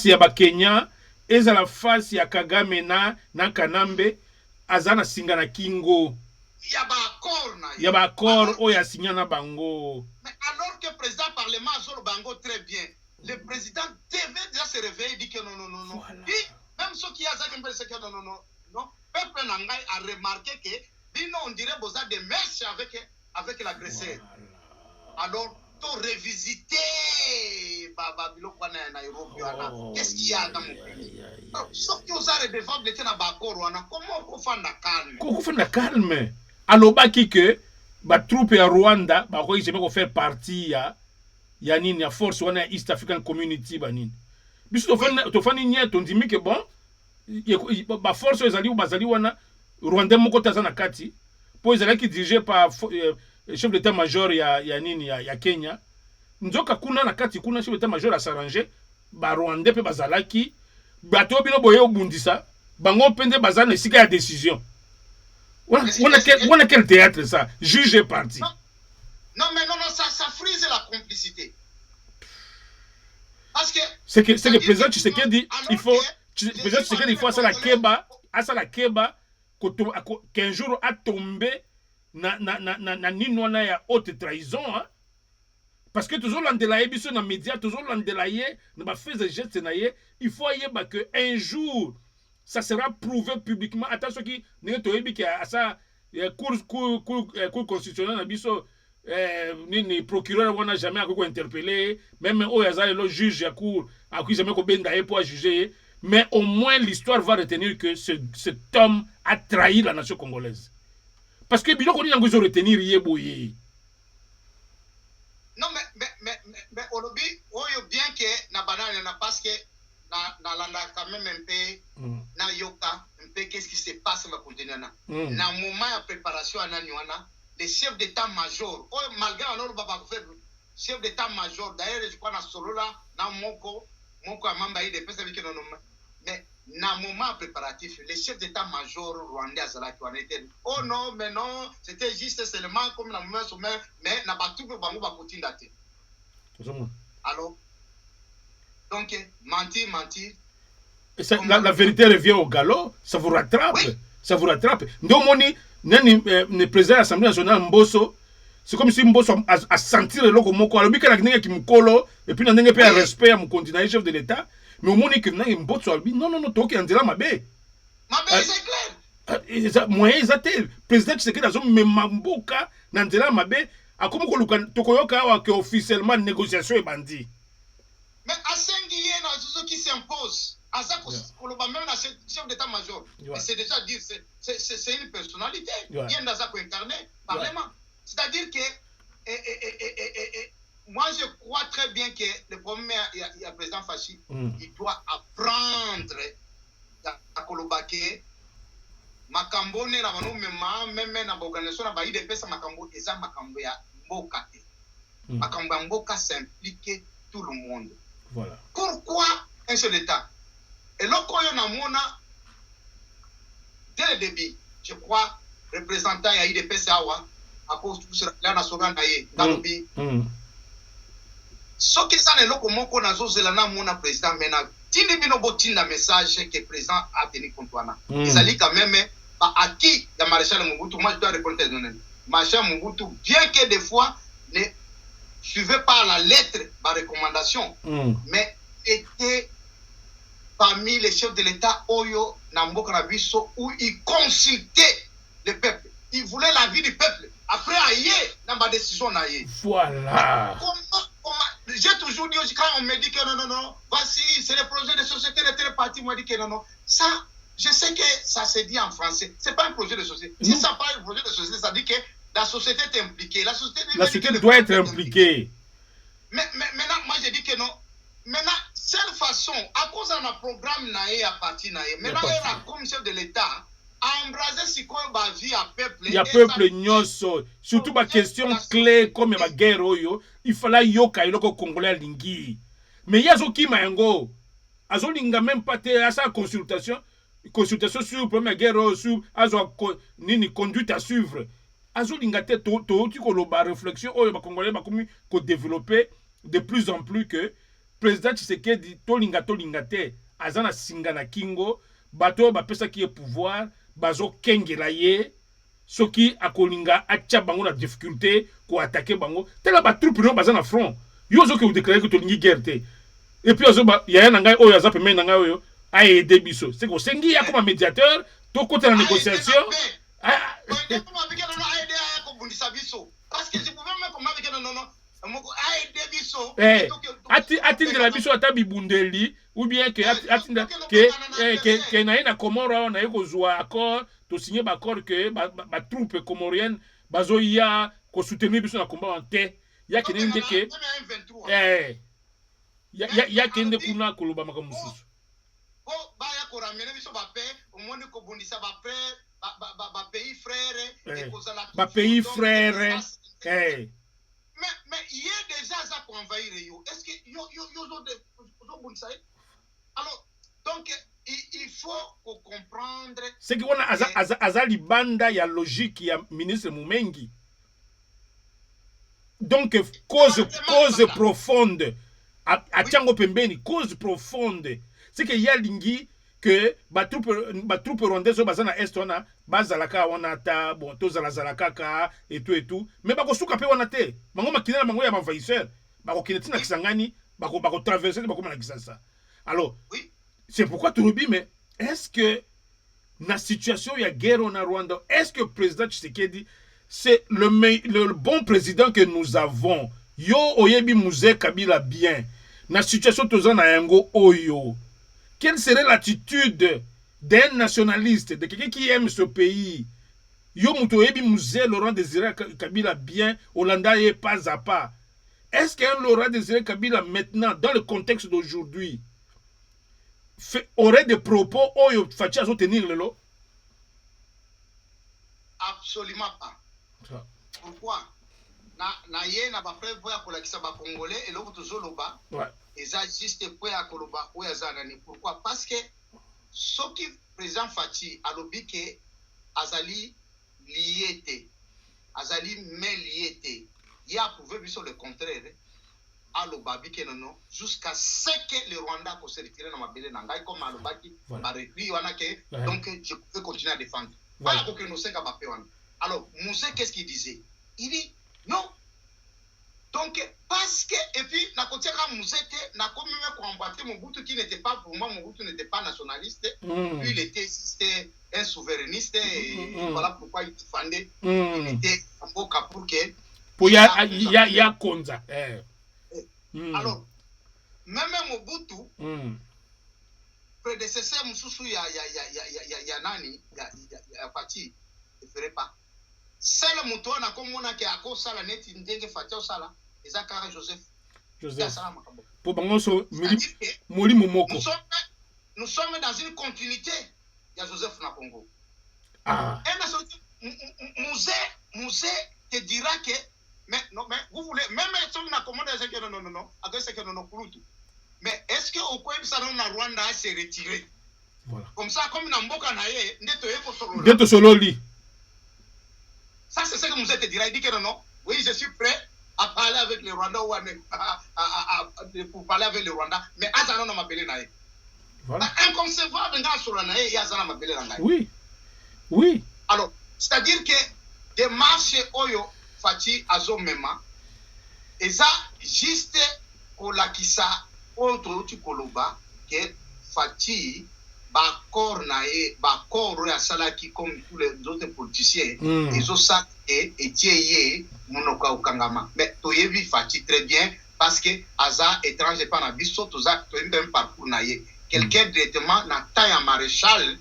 ya ba Kenya. Eza la face ya Kagame na Kanambe azana singa na kingo. Yaba accord o ya signa na bango. Mais alors que le président parlement a bango très bien, le président devait déjà se réveiller et dire que non. Voilà. Et même ceux qui a ça qui me que non. Peuple nangai a remarqué que bino on dirait besoin de mèches avec l'agresseur. Voilà. Alors revisiter qu'est-ce qu'il y a dans mon pays? Sauf que vous avez des femmes qui étaient dans comment on fait la calme? Comment on fait la calme? Alors, que les troupes à Rwanda, ils aiment faire partie de la force de East African Community. Bis tu fais ni tu dis que bon, la force est allée ou bazali wana Rwanda moko tazana kati, pour ils allaient qui dirigé par chef d'état-major ya nini ya Kenya nzoka kuna na kati kuna chef d'état-major a s'arranger ba Rwandais pe bazalaki bato bino boye obundisa bango pende bazana esika ya décision. On a quel théâtre ça? Juge et parti. Non, mais non, ça frise la complicité. Parce que... C'est que le président Tshisekedi, il faut... Le président Tshisekedi, il faut à la keba, qu'un jour a tombé na ninwana ya haute trahison, hein? Parce que toujours l'andelaye, biso na média, toujours l'andelaye, ne ba fait des gestes naye, il faut y que un jour ça sera prouvé publiquement. Attention qui n'est pas ça cour constitutionnelle biso ni procureur on n'a jamais interpellé, même au le juge à cour à qui jamais pour juger, mais au moins l'histoire va retenir que cet homme a trahi la nation congolaise. Parce que bilo qu'on y retenir yeboye. Non mais au lobby bien que na banane na parce que na quand même un peu na yoka un peu qu'est-ce qui se passe na continent na moment de préparation à nanywana les chefs d'état-major malgré alors baba faire chef d'état-major d'ailleurs je crois na solo là na moko amamba ide pesa biki non mais na moment préparatif les chefs d'état-major rwandais azalaki on était oh non mais non c'était juste seulement comme la moment sommet mais na batu pe bango bakotinda te alors donc, mentir. Et ça, la vérité revient au galop, ça vous rattrape. Oui. Ça vous rattrape. Donc, le président de l'Assemblée nationale, Mbosso, c'est comme si Mbosso a senti le loco moko. Alors, il y a quelqu'un qui me colle, et puis il y a un respect à mon continent, chef de l'État. Mais au moment où Mbosso a dit, non, toi qui en diras ma baie. Ma baie, c'est clair. Moyen, ils attendent. Le président, c'est que dans un même Mamboka, n'en diras ma baie, à comment que officiellement, négociation est bandit. Mais à Sengi, il qui s'impose. À ça, même la chef d'état-major. C'est déjà dire, c'est une personnalité. Il y a un Azako incarné, parlement. C'est-à-dire que, moi, je crois très bien que le premier, il y a le président Fachi, il doit apprendre à Kolobake. Makambo ne na manu même na organisation na ba IDP sa makambo eza makambo ya mboka te. Makambo ya mboka s'implique tout le monde. Voilà. Pourquoi un seul État? Et là, quand on a mona, dès le début, je crois, représentant ya IDP Sawa, à cause de tout cela, national naïe, Nalobi. Ce qui est là, comment on a zozé la mona président, maintenant, tini bino botin la message que le président a tenu contre toi. Ils allaient quand même, à qui le maréchal Mobutu, moi je dois répondre à donner. Maréchal Mobutu, bien que des fois, ne suivait pas la lettre, ma recommandation, mais était parmi les chefs de l'État Oyo, Nambo Kanabiso, où il consultait le peuple. Il voulait la vie du peuple. Après, aïe, dans ma décision, aïe. Voilà. J'ai toujours dit, quand on me dit que non, voici, c'est le projet de société de tel parti, moi, dit que non. Ça, je sais que ça se dit en français. C'est pas un projet de société. Si ça parle de projet de société, ça dit que la société est impliquée. La société doit être impliquée. Mais maintenant, moi, je dis que non. Maintenant, seule façon, à cause d'un programme naïe à partir naïe, maintenant, il y a comme chef de l'État, à embraser si quoi va vie à peuple. Il y a peuple nyoso. Surtout ma question clé comme ma guerre oyo, il fallait yoka iloko congolais lingi. Mais il y a zoki mayango. Azo linga même pas te à sa consultation sur première guerre sur azo nini conduite à suivre. Azo linga te to tu ko loba réflexion oyo ba congolais ba komi ko développer de plus en plus que président Tshisekedi tolinga te azana singa na kingo bato ba pesa ki pouvoir bazo kengela ye soki akolinga acha bango na difficulté ko attaquer bango tela ba troupe no bazana front yo zo ke vous déclarer que tolingi guerre te et puis azo ba ya na ngai oyo azape men na ngai oyo a aider biso c'est ko sengi ya comme médiateur to côté la négociation parce que je pouvais même comme avec non atinda la biso ata bibundeli ou bien que atinda que na Comore na ekozwa accord to signer ba accord que ba troupe comorienne bazoya ko soutenir biso na combat en te ya kende ke ya kende kuna koloba makamususu ba ya ko ramene biso ba pe au monde ko bundisa ba pe ba pays frère et ba pays frère Eh. Mais il y a déjà ça pour envahir. Est-ce que alors, donc, il faut comprendre. C'est que on a azali banda ya logique ya ministre Mumengi. Donc cause profonde a tiango pembeni cause profonde. C'est que ya lingi que ba troupe rwandaise bazana est wana bazalaka wana ta bon to zalaka ka et tout mais bako suka pe wana te bango makina na bango ya envahisseur bako kinetina kisangani bako traverser bako na kisasa. Alors oui. C'est pourquoi tu dis mais est-ce que la situation ya guerre en Rwanda, est-ce que le président Tshisekedi c'est le bon président que nous avons? Yo oyebi Mouzé Kabila bien. La situation tozana yango oyo. Quelle serait l'attitude d'un nationaliste, de quelqu'un qui aime ce pays? Yo mutoyebi Mouzé Laurent Désiré Kabila bien, Hollanda est pas à pas. Est-ce qu'un Laurent Désiré Kabila maintenant, dans le contexte d'aujourd'hui, aurait des propos oyo Fachi à soutenir le lot? Absolument pas. Pourquoi? Na ye na ba preuve ya kolakisa ba congolais et l'autre zoloba. Ouais. Et ça juste pour ya koloba oya zanani. Pourquoi? Parce que ce qui président Fachi a lobby que azali lié azali lié il a prouvé sur le contraire. Alobabi que non jusqu'à ce que le Rwanda peut se retirer dans ma belle nangai comme alobaki ba réduit wana que donc je peux continuer à défendre. Voilà que nous sommes capables. Alors Moussé qu'est-ce qu'il disait? Il dit non. Donc parce que et puis na côté comme Moussé n'a quand même combattu Mobutu qui n'était pas pour moi Mobutu n'était pas nationaliste. Lui il était un souverainiste et voilà pourquoi il défendait. Il était en boca pour que pour ya konza. Alors, même Mobutu, prédécesseur Moussoussou, ya nani, ya Fachi, ne ferait pas. Seul Moutoua n'a comme on a qui a cause ça la net, il dit que Fachi au sala, et Zakara Joseph. Pour Bangoso, Moli Momoko. Nous sommes dans une continuité. Il y a Joseph Nakongo. Ah. Mouzé te dira que. Mais non, mais vous voulez, même si on a commandé à ce que non, à ce que non, mais est-ce que au coin de ça, on a Rwanda s'est retiré? Voilà. Comme ça, comme Namboka Naye, Neto Sololi. Ça, c'est ce que vous êtes dit. Il dit que non, oui, je suis prêt à parler avec le Rwanda pour parler avec le Rwanda, mais Azana m'a appelé Naye. Voilà. Inconcevable, il y a Azana m'a appelé Naye. Oui. Oui. Alors, c'est-à-dire que des marchés Oyo, Fachi azomema et ça juste kolakisa autre tu koloba que Fachi ba corps nae ba corps ya salaki comme tous les autres politiciens ils ont ça et tieye monoka ukangama mais toyebi Fachi très bien parce que aza étranger pas na biso toza to un parcours nae quelqu'un directement na taille maréchal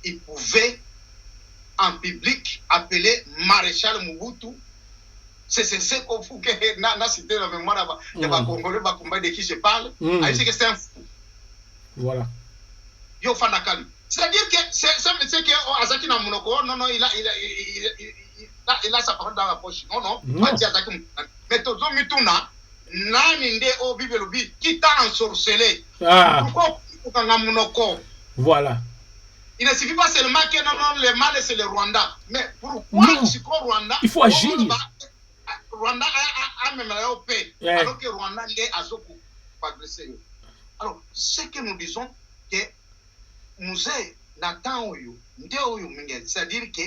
il pouvait en public appeler maréchal Mobutu. C'est ce qu'on fout que na cité la mémoire de ba Congolais ba combat de qui je parle. C'est que c'est un fou. Voilà. Yo fanakali. C'est-à-dire que c'est que Azaki na monoko non il a sa parole dans la poche. Non pas dire Azaki mais tozo mituna nani nde o bibelobi qui t'a ensorcelé. Pourquoi ukanga monoko? Voilà. Il ne suffit pas seulement que non le mal c'est le Rwanda mais pourquoi c'est quoi Rwanda? Il faut agir. Rwanda a même la paix, alors que Rwanda est à Zoko. Alors, ce que nous disons, que nous n'attendons c'est-à-dire que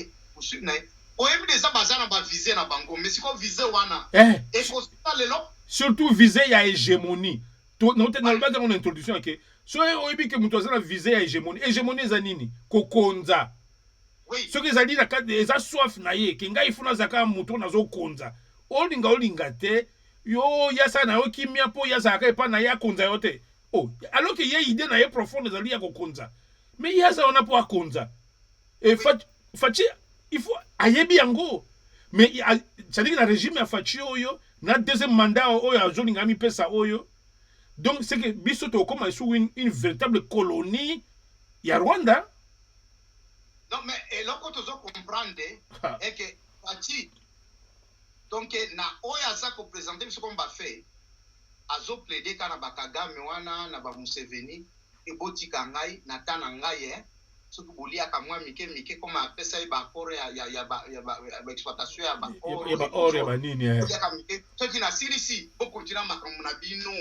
surtout viser à hégémonie. Nous avons pas une introduction. So oyebi que mutu azala visé ya hégémonie eza nini kokonza soki ezali na kati eza soif na ye ke ngai funa zaka mutu nazo konza olinga te yo yasa na yo kimia po yazaka epa na ya konza yo te alors que ye idée na ye profonde ezali ya kokonza mais yasa wana po akonza et Fachi il faut ayebi yango mais c'est-à-dire na régime ya Fachi oyo na deuxième mandat oyo azolinga mi pesa oyo. Donc, c'est que Bissoto comme sur une véritable colonie, il y a Rwanda. Non, mais là, quand on comprend, est que Fachi, donc na oyo aza kopresente biso comme bafe azoplaide kaka na bakagame wana na bamuseveni ebotika ngai na ta na ngai soki boliaka mwa mike mike koma apesa ye baakoro ya baexploitation ya baor ya banini boliaka mike soki nasilisi bokontina makambo na bino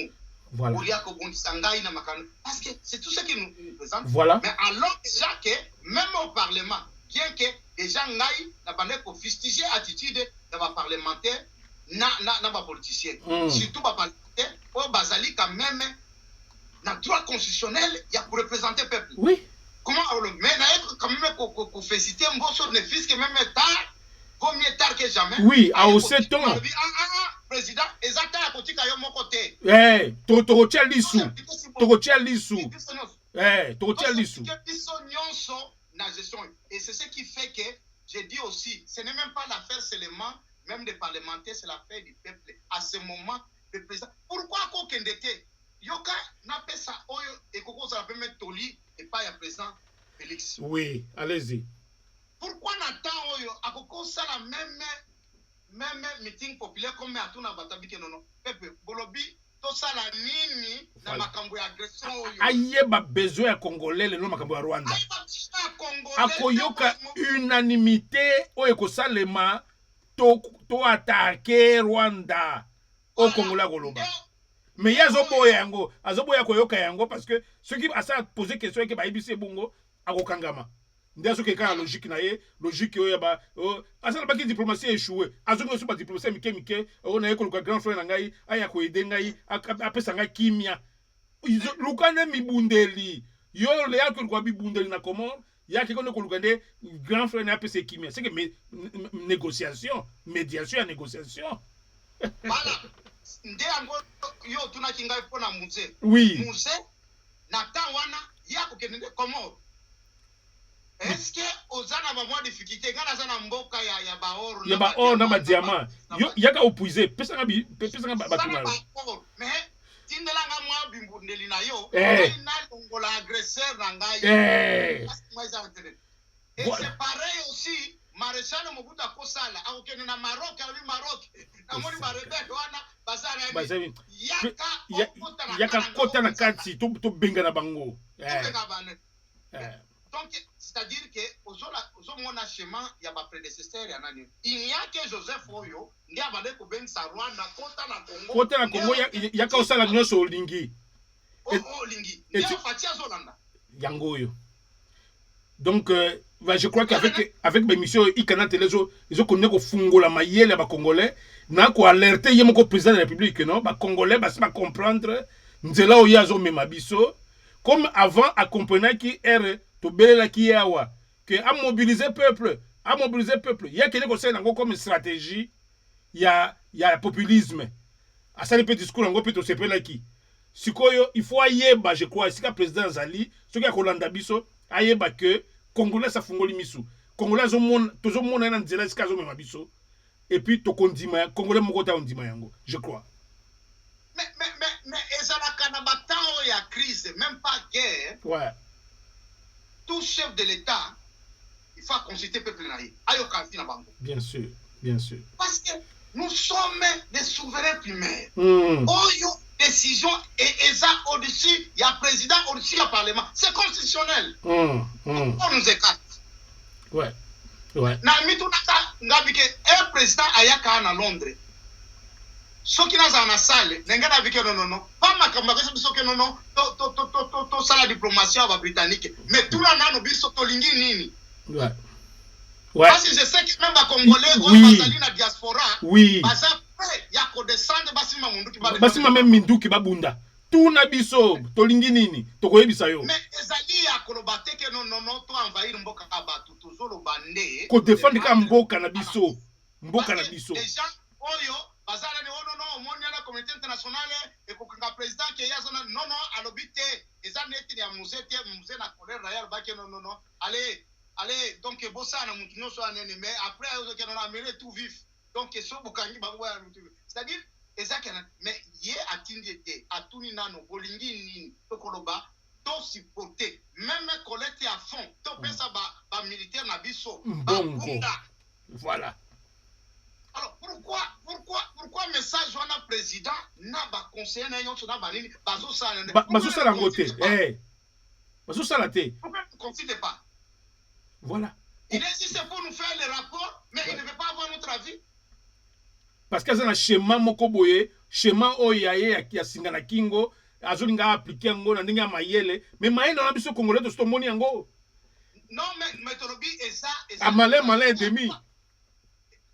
boliaka obundisa ngai na makambo parce que c'est tout ce qui nous présente mais alors déjà que même au parlement bien que déjà ngai na bande kofustiger attitude na baparlementaire na bapoliticien surtout baparlementaire oyo bazali quand même na droit constitutionnel ya pour représenter le peuple. Oui. Comment mais être quand même qu'on féliciter un sur ne fils que même tard, vaut mieux tard que jamais. Oui, à au 7 ans. Président, exactement à côté de mon côté. Eh, torotia lisu. Torotia lisu. Eh, torotia lisu. Na gestion. Et c'est ce qui fait que j'ai dit aussi, ce n'est même pas l'affaire seulement même des parlementaires, c'est l'affaire du peuple. À ce moment, le président. Pourquoi qu'on était yoka na pesa oyo ekoko za pe mettre toli et pas ya président Félix. Oui, allez-y. Pourquoi na temps oyo akoko ça la même meeting populaire comme atuna batabike nono pepe bolobi to ça la nini na makambo ya agression oyo ayeba besoin ya congolais le no makambo ya Rwanda akoyoka unanimité oyo ko salema to attaquer Rwanda au Congolais goloba. Mais azoboya koyoka yango parce que ceux qui asa poser question que ba ibisi bongo akokangama ndazo ke ka logique na ye logique yo ya ba asa na baki diplomatie échoué azongo so ba diplomatie mike on a ko grand frère na ngai aya ko aider ngai apesa ngai kimia lukane mibundeli yo le ya ko bibundeli na Comore ya ki ko lukande grand frère na apesa kimia c'est que négociation médiation à négociation voilà. Yo tunaki ngai pona musée. Oui. Musée na tawana ya kokende Comore. Est-ce que ozana ba mwa difficulté ngana zana mboka ya baor ya baor na ba diamant yo yaka opuiser pesa nga batuna mais tindelanga mwa bimbundeli na yo na longola agresseur na ngai et c'est pareil aussi Maréchal Mobutu akosala akokende na Maroc ali Maroc na moni barebete wana bazana yaka kota na kati to benga na bango donc c'est-à-dire que ozomona chemin ya ba prédécesseur ya nani il n'y a que Joseph Oyo ndi abale ko bengisa Rwanda kota na Congo yaka osala nyonso olingi olingi ndi afatia zolanda yango oyo donc je crois qu'avec l'émission Ikana Telezo ils ont connu ko fungola mayele ba congolais na ko alerter yemoko président de la République non ba congolais ba pas comprendre nzela o yazo mema biso comme avant à comprendre qui est to belela ki yawa que a mobiliser peuple il y a quelque chose ngo comme stratégie ya populisme à ça le petit discours ngo peut sepela ki sikoyo il faut ayeba je crois sika président Zali ce qui a kolanda biso ayeba que Congolais ça fungoli misu Congolais toujours mon na nzela sika zo mema biso et puis to kondima Congolais moko ta ondima yango je crois mais ezalaka na batao ya crise même pas guerre ouais tout chef de l'état il faut consulter peuple na ye ayoka na bango bien sûr parce que nous sommes des souverains primaires oyo décision et eza au-dessus il y a président au-dessus il y a parlement c'est constitutionnel on nous écarte ouais na mitu naka ngabike un président ayaka na Londres soki naza na salle nenga na bike non pas makamba kesa biso ke non to sala diplomatie à britannique mais tout là nano biso to lingi nini ouais parce que je sais que même les Congolais basali na diaspora basa ya ko descendre basima munduki basima même minduki babunda tout na biso to lingi nini to koyebisa yo mais ezali ya kolobate ke non to envahir mboka abatu tozolo bande ko défendre ka mboka na biso les gens oyo bazala ne non moni la communauté internationale et ko kanga président ke yazona non alobite ezana eti ya musée na colère royale ba ke non allez donc bossa na mutu nyoso anene mais après ayo ke non amele tout vif donc so bukangi bango ya mutu c'est-à-dire ezakana mais ye atindi ete atuni nano bolingi nini to koloba to supporter même collecte à fond to pesa ba militaire na biso bongo voilà alors pourquoi pourquoi message wana président na ba conseiller na yon na banini bazo sala bazo sala ngote bazo sala te pourquoi ne considère pas voilà il est ici c'est pour nous faire les rapports mais il ne veut pas avoir notre avis parce que ça na schéma moko boye schéma oyaye ya singa na kingo azolinga appliquer ngo na ndenge ya mayele mais mayele na biso congolais to stomoni yango non mais tolobi eza malin demi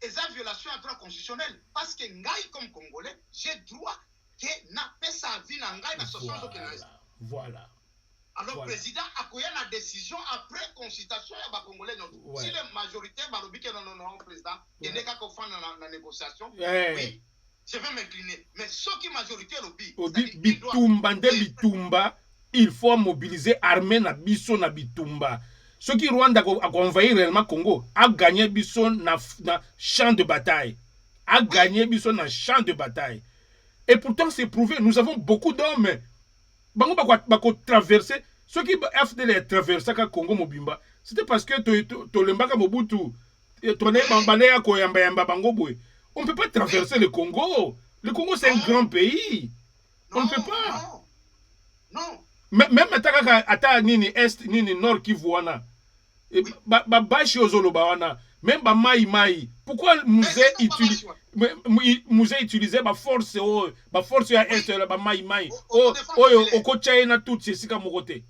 eza violation à droit constitutionnel parce que ngai comme congolais j'ai droit que na pesa avis na ngai na social voilà alors voilà. Président a koya la décision après consultation ya ba congolais si la majorité balobi que non président il n'est qu'à confondre na négociation oui je vais m'incliner mais ce qui majorité lobi bitumba il faut mobiliser armée na biso na bitumba ce qui Rwanda a envahi réellement Congo a gagné biso na champ de bataille a gagné biso na champ de bataille et pourtant c'est prouvé nous avons beaucoup d'hommes bango bako traverser ceux qui FDL traverser ka Congo mobimba c'était parce que to lembaka Mobutu to ne bambane ya ko yamba bango boy on peut pas traverser le Congo c'est un grand pays on ne peut pas non même ata nini est nini nord Kivu wana ba bashi ozoloba wana même ba mai pourquoi musée utiliser ba force ya est ba mai oyo okocha na tout sika mokote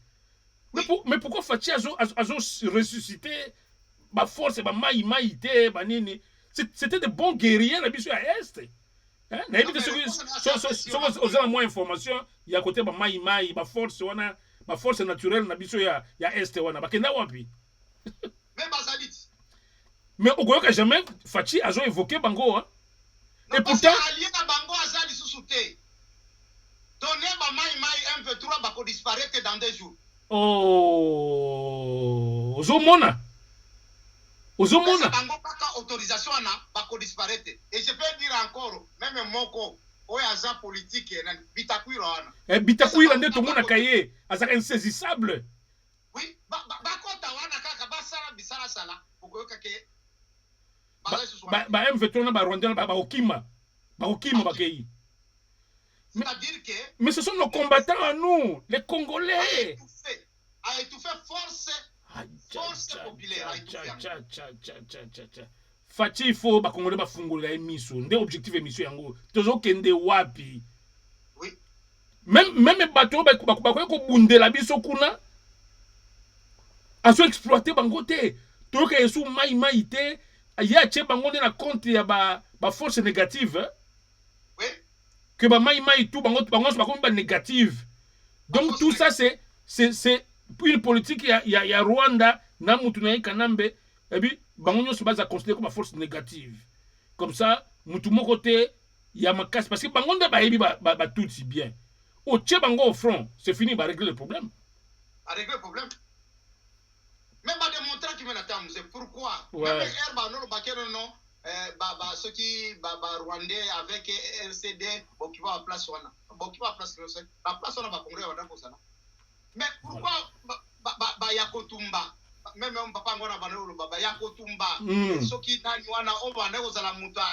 mais pourquoi Fachi azo ressusciter ba force ba mai te ba nini c'était de bons guerriers la biso ya est hein na éviter ce aux moins information il y a côté ba mai ba force wana ba force naturelle na biso ya est wana bakenda wapi même basalit mais au Goyoka jamais Fachi a évoqué bango hein et pourtant allié na bango azali sous-souté donner ba mai M23 ba ko disparaître dans 2 jours ozomona bango kaka autorisation na ba ko disparaître et je peux dire encore même moko oyaza politique na bitakwira wana bitakwira nde to mona kaye azaka insaisissable oui bakota wana kaka basala bisala sala okoyoka ke ba M23 na ba Rwanda ba okima bakei c'est-à-dire que mais ce sont nos combattants à nous les Congolais a étouffé force populaire Fachi il faut ba Congolais ba fungula émission nde objectif émission yango tozo kende wapi oui même bateau ba ko bundela biso kuna aso exploiter bango te to ka yesu mai te ya che bango na compte ya ba force négative oui que ba mai tout bango ba comme ba négative donc tout ça c'est une politique ya Rwanda na mutu na Kanambe et puis bango nyo se base à considérer comme force négative comme ça mutu moko te ya makasi parce que bango nda ba yebi ba tout si bien au che bango au front c'est fini ba régler le problème même pas démontrer qu'il m'a attendre c'est pourquoi ouais. Même herba non bakero non ceux qui Rwandais avec RCD bon qui va à place wana bon qui va à place la place wana ba congrès wana kosana mais pourquoi yakotumba même papa ngona banolo baba yakotumba ceux qui nani wana on va kozala muta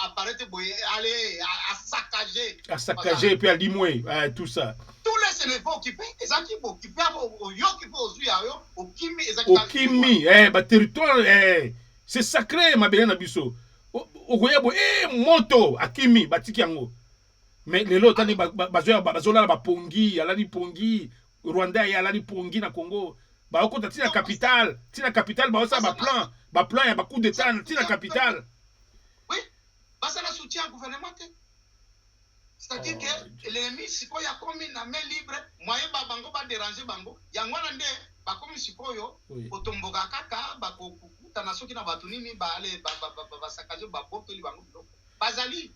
apparaître boye aller à saccager et puis à limouer tout ça tous les Sénégalais occupés ezaki occupé yo occupé ozuya yo okimi ezaki okimi ba territoire c'est sacré mabele na biso ogoyabo moto akimi batiki yango mais lelo tani bazola ba pongi alali pongi Rwanda ya alali pongi na Congo ba okota tina capitale ba osa ba plan ya ba coup d'état tina capitale oui basa la soutien gouvernement. C'est-à-dire que l'ennemi siko ya komi na main libre moyen ba bango ba déranger bango yangwana nde ba komi siko yo otomboka kaka ba kokuta na soki na batu nini ba ale ba sakaje ba botoli bango bazali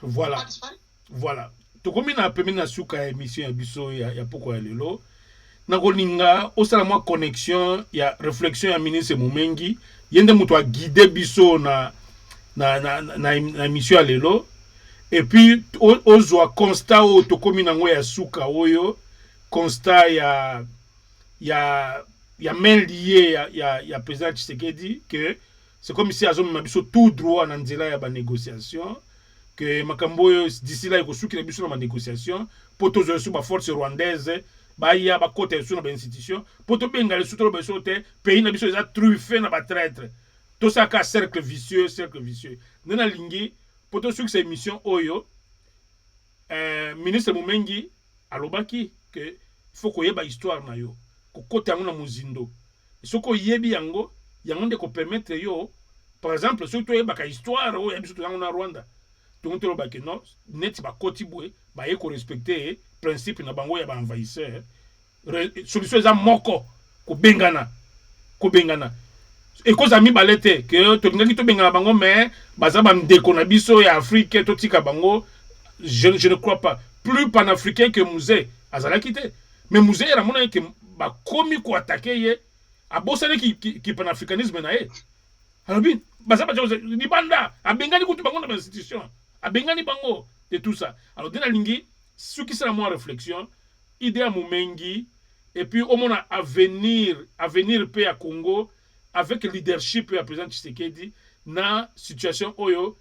voilà to komi na pemi na suka émission ya biso ya poko ya lelo na kolinga osala mwa connexion ya réflexion ya ministre Mumengi yende muto a guider biso na émission ya lelo. Et puis ozwa constat o to komi nango ya suka oyo constat ya main liée ya président Tshisekedi que c'est comme si azom mabiso tout droit na nzela ya ba négociation que makambo d'ici là ekosuki na biso na négociation pour tozo sur ba force rwandaise ba ya ba côté sur na institution pour to benga le sutolo beso te pays na biso eza truffé na ba traître tout ça ka cercle vicieux nena lingi pour to sur cette mission oyo ministre Mumengi alobaki que faut koyeba histoire na yo ko côté yango na muzindo soko yebi yango nde ko permettre yo par exemple surtout yeba histoire oyo ya biso yango na Rwanda donc to lobaki non net ba koti bwe ba ye ko respecter principe na bango ya ba envahisseur solution za moko ko bengana et cause ami balete que to ngaki to bengana bango mais baza ba ndeko na biso ya Afrique to tika bango je ne crois pas plus panafricain que Musée azala quitté mais Musée era mona que ba komi ko attaquer ye a bosane qui panafricanisme na ye alors bien baza ba ni banda a bengani kutu bango na institution a bengani bango de tout ça alors dina lingi ce qui sera moi réflexion idée à Mumengi et puis au moins avenir paix à Congo avec le leadership ya président Tshisekedi na situation oyo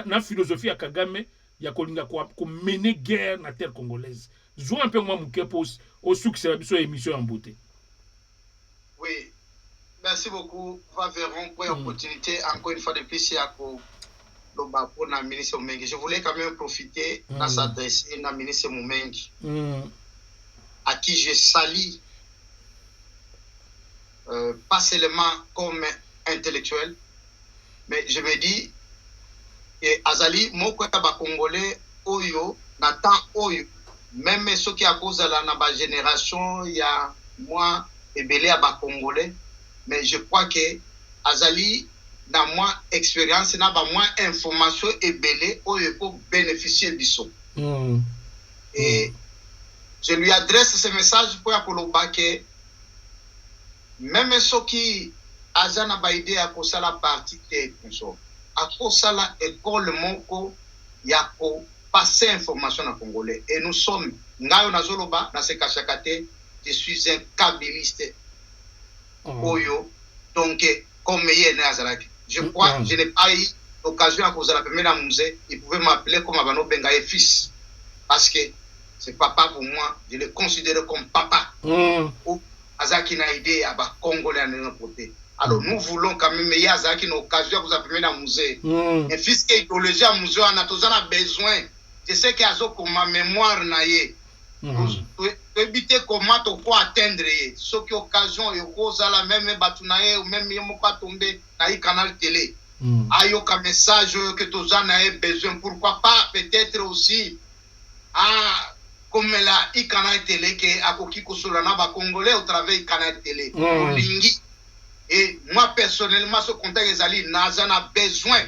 na philosophie ya Kagame ya kolinga ko mener guerre na terre congolaise. Joue un peu moi mon pose au succès de cette émission en beauté. Oui, merci beaucoup. Va verrons pour l'opportunité encore une fois de plus pour la ministre Mumengi. Je voulais quand même profiter de s'adresser à la ministre Mumengi, à qui je salue, pas seulement comme intellectuel, mais je me dis et azali moko ya ba congolais oyo na temps oyo même ceux qui a cause la na ba génération ya moi ebele ya ba congolais mais je crois que azali na moi expérience na ba moi information ebele oyo pour bénéficier biso et je lui adresse ce message pour akoloba que même ceux qui azana ba idée ya kosala partie te konso à cause de l'école moko ya ko passer information en congolais et nous sommes ngayo nazoloba na se kachakate je suis un kabiliste oyo donc comme yé na azalaki je crois je n'ai pas eu l'occasion à cause de la première musée il pouvait m'appeler comme Abano Bengaye fils parce que c'est papa pour moi je le considère comme papa ou azaki na idée à ba congolais à notre côté. Alors nous voulons quand même y a une occasion vous appeler dans musée. Et puisque idéologie à musée on a besoin. Je sais qu'il y a comme ma mémoire naie. Pour éviter comment to quoi atteindre ce qui occasion et cause à la même batunaye ou même yemo pas tomber dans canal télé. Ayo ka message que tous en avez besoin pourquoi pas peut-être aussi comme la canal télé que akoki kosolana ba congolais au travers canal télé. Lingi. Et moi, personnellement, ce contexte, Ezali, n'a besoin.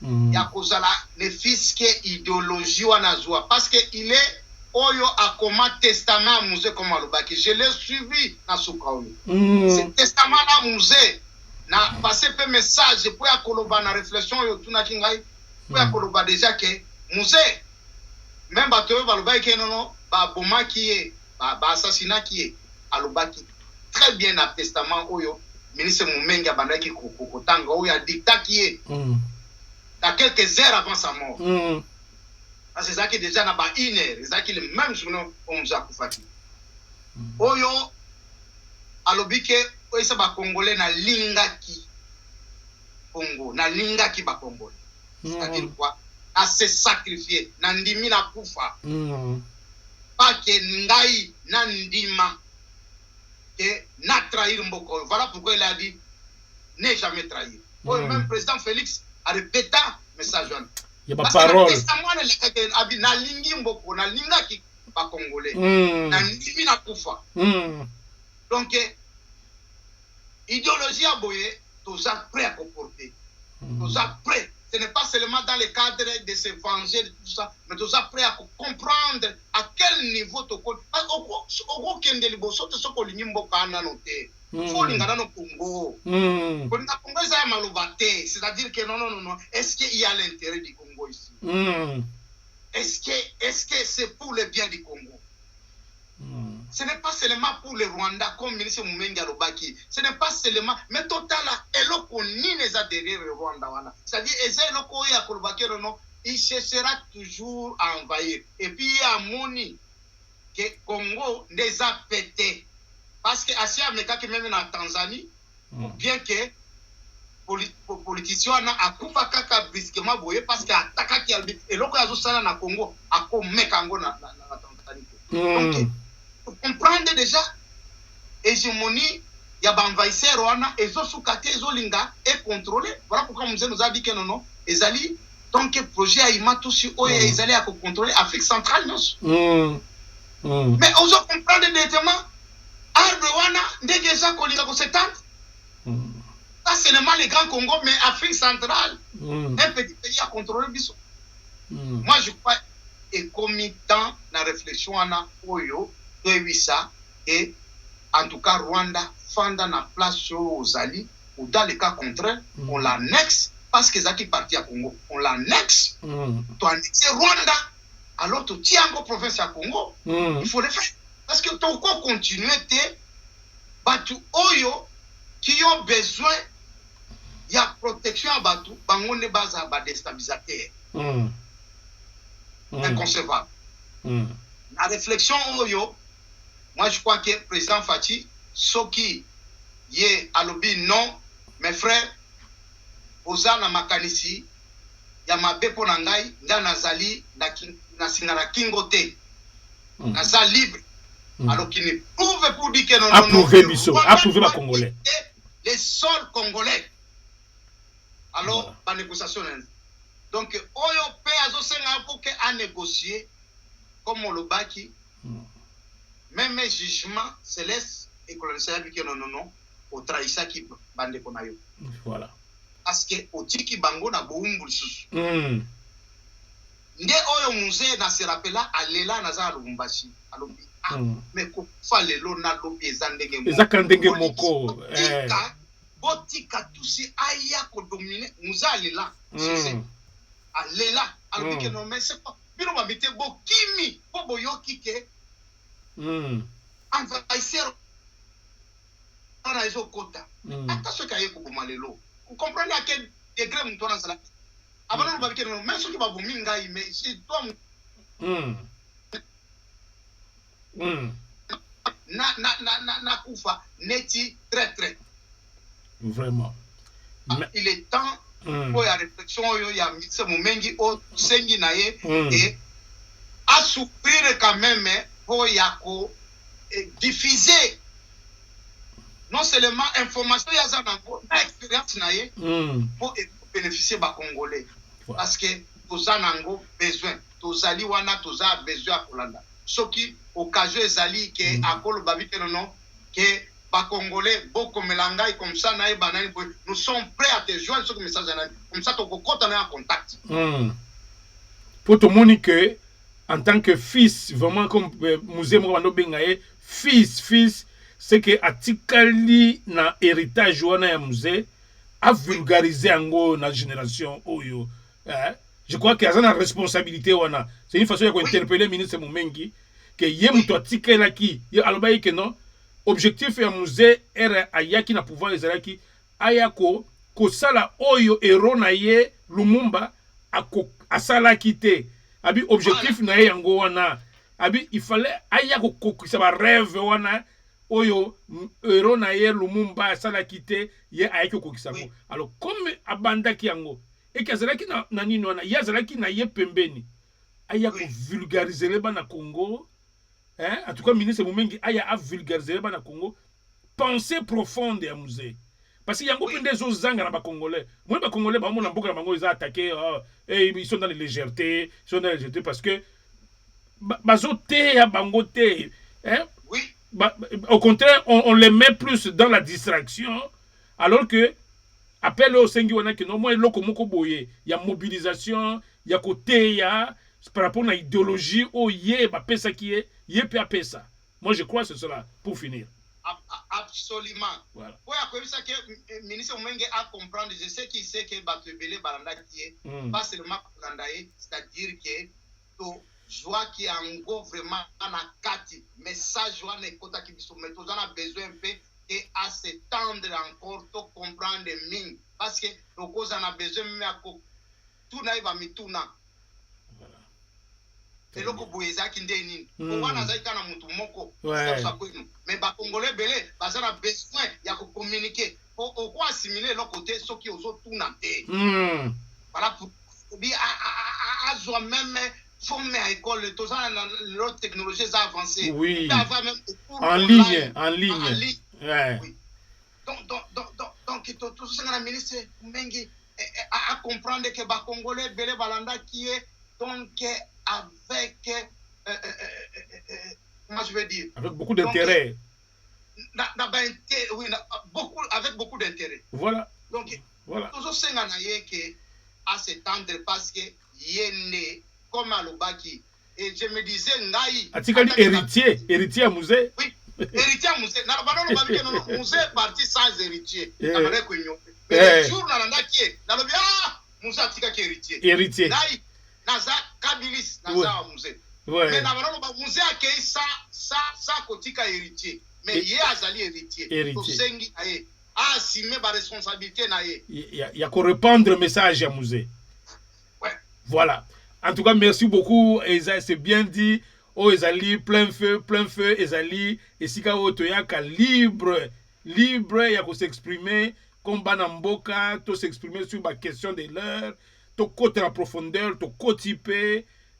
Il y a cause la ne fisque idéologie ou anazwa. Parce qu'il est, oyo a comment testament musée comme Alobaki. Je l'ai suivi dans ce cas. Ce testament là musée, n'a passé peu message pour y akoloba na réflexion yo tuna kingai. Pour y akoloba déjà que musée, même bateau Alobaki non, ba boma qui est, ba assassinat qui est, Alobaki. Très bien dans testament oyo. Ministre Mumengi abandaki kokotanga oyo a dictat qui est à quelques heures avant sa mort. Parce que ça qui déjà n'a pas une heure, ça qui le même jour comme ça Koufaki. Oyo alobike oyo ça ba congolais na lingaki Congo, na lingaki ba congolais. C'est-à-dire quoi? À se sacrifier, na ndimi na kufa. Pas que ngai na ndima n'a trahir Mboko. Voilà pourquoi il a dit ne jamais trahir. Même président Félix a répété message. Il y a pas parole. Na lingi Mboko, na linga ki ba congolais. Na ndimi na kufa. Donc idéologie à boyer, tous prêts à comporter. Tous prêts. Ce n'est pas seulement dans le cadre de se venger de tout ça, mais tous prêts à comprendre à quel niveau tu comptes. C'est-à-dire que non. Est-ce qu'il y a l'intérêt du Congo ici? Est-ce que c'est pour le bien du Congo? Ce n'est pas seulement pour le Rwanda, comme ministre Mumengi Alobaki. Ce n'est pas seulement, mais total, eloko ni les a derrière le Rwanda. C'est-à-dire, eloko ya kolobaki non, il cherchera toujours à envahir. Et puis il y a Moni que Congo les a pété. Parce que Asia Ameka qui même en Tanzanie, bien que politicien a kufa kaka brusquement boye parce que attaque qui a et loko yazo sala na Congo a komeka ngo na Tanzanie. Donc vous comprenez déjà hégémonie ya banvaisser wana ezo sukate ezo linga et contrôler. Voilà pourquoi nous a dit que non ezali donc projet a imatusi oyo ezali à contrôler Afrique centrale non. Mais on doit comprendre directement arbre wana ndege za kolinga ko setante. Pas seulement les grands Congo, mais Afrique centrale, un petit pays à contrôler biso. Moi, je crois et comme temps la réflexion à Oyo, et en tout cas Rwanda, Fanda na place aux alliés, ou dans le cas contraire, on l'annexe parce que Zaki parti à Congo, on l'annexe. Tu annexes Rwanda, alors tu tiens encore province à Congo, il faut le faire. Parce que ton corps continue à battu Oyo qui ont besoin il y a protection à Batou, on est basé à déstabilisateur. Inconcevable. La réflexion, moi je crois que le président Fati, ce qui est à l'objet non, mes frères, Ozana Makanisi, Yamabe Ponangai, Nazali, Nasingara Kingote, Naza libre. Alors qu'il ne prouve pour dire que non, approuvé la Congolais. Les sols congolais. Alors, la négociation. Donc, Oyo Pe Azosenga pour qu'à négocier, comme on le baki, même les jugements se laissent et qu'on le sait que non, au trahissa qui bande konayo. Voilà. Parce que au tiki bango na boumbu susu. Nde Oyo Muse na se rappela alela na za Lubumbashi. Alobi. Mais ko fa lelo na lobi ezandenge moko. Ezakandenge moko. Botika tusi aya ko dominer Muzali là. Alela alobi que non mais c'est pas bino ba mete bo kimi bo boyoki ke. Envahisseur na ezo kota. Attention kaye ko bomalelo. Vous comprenez à quel degré mon tourne ça? Avant de dire que même ceux qui vont vomir ngai mais c'est toi na kufa neti très vraiment. Il est temps pour la réflexion il y a ce momengi au sengi nae et à souffrir quand même pour yako diffuser non seulement information ya za na expérience nae pour bénéficier ba congolais parce que tozanango besoin tozali wana toza besoin à Kolanda soki occasion ezali ke akolo babi que non que ba congolais beaucoup melangai comme ça nae banani nous sommes prêts à te joindre ce message comme ça to kokota na en contact pour te montrer que en tant que fils vraiment comme musée Mwando Bengaye fils c'est que atikali na héritage wana ya musée a vulgarisé ango na génération oyo je crois qu'il y a une responsabilité wana c'est une façon de interpeller le ministre Mumengi que ye muto atikela ki ye alobayi que non objectif ya musée era ayaki na pouvoir ezalaki ayako kosala oyo ero na ye Lumumba asala kite abi objectif na ye yango wana abi il fallait ayako kokisa ba rêve wana oyo ero na ye Lumumba asala kite ye ayako kokisa ngo alors comme abandaki yango et kazalaki na nini wana yazalaki na ye pembeni ayako vulgariser le bana Congo. En tout cas, le ministre Mumengi a vulgarisé le Congo. Pensée profonde à musée. Parce qu'il y a beaucoup de autres zangs à Congolais. Moi, les Congolais, ils ont attaqué, ils sont dans les légèretés. Ils sont dans les légèretés parce que. Au contraire, on les met plus dans la distraction. Alors que, appelle au Sengiwana que non, moi, il y a mobilisation, il y a côté, il y a. Par rapport à l'idéologie, pesa qui est, pesa. Moi, je crois que c'est cela, pour finir. Absolument. Voilà. Pour ça que le ministre Menge a comprendre, je sais qu'il sait que Batubele Baranda qui est, pas seulement Barandaye, c'est-à-dire que to joie qui est en gros vraiment en akati, mais ça joie n'est pas qui sont, mais on a besoin un peu et à s'étendre encore, pour comprendre les mines, parce que le cause en a besoin même à tout n'a pas mis tout n'a. eloko boye ezalaki nde nini wana azalaki kaka na motu moko kwenu mais bacongolais ebele baza na besoin ya kocommunique po oko assimile eloko te soki ozotuna te voilà bi azwa même formé à école toza na lelo technologie eza avancée oui même en ligne oui donc tozosanga na ministre mengi à comprendre que bacongolais ebele balandaki ye donc avec comment je veux dire avec beaucoup d'intérêt oui avec beaucoup d'intérêt voilà donc tozosenga na ye que à s'étendre parce que yene comme alobaki et je me disais ngai atikali héritier à musée oui héritier à musée na banano babike non musée parti sans héritier amare ko nyo mais jour na ndaki na lobi musée atika ki héritier ngai naza kabilis naza musée mais na banano ba musée akei ça kotika héritier mais ye azali héritier to sengi aye assumer ba responsabilité na ye ya ko répandre message à musée voilà. En tout cas, merci beaucoup. C'est bien dit. Oh, Ezali, plein feu, Ezali. Et si kao toyaka libre, il y a qu'on s'exprimer, comme Banamboka, to s'exprimer sur la question de l'heure, to côté en profondeur, to côté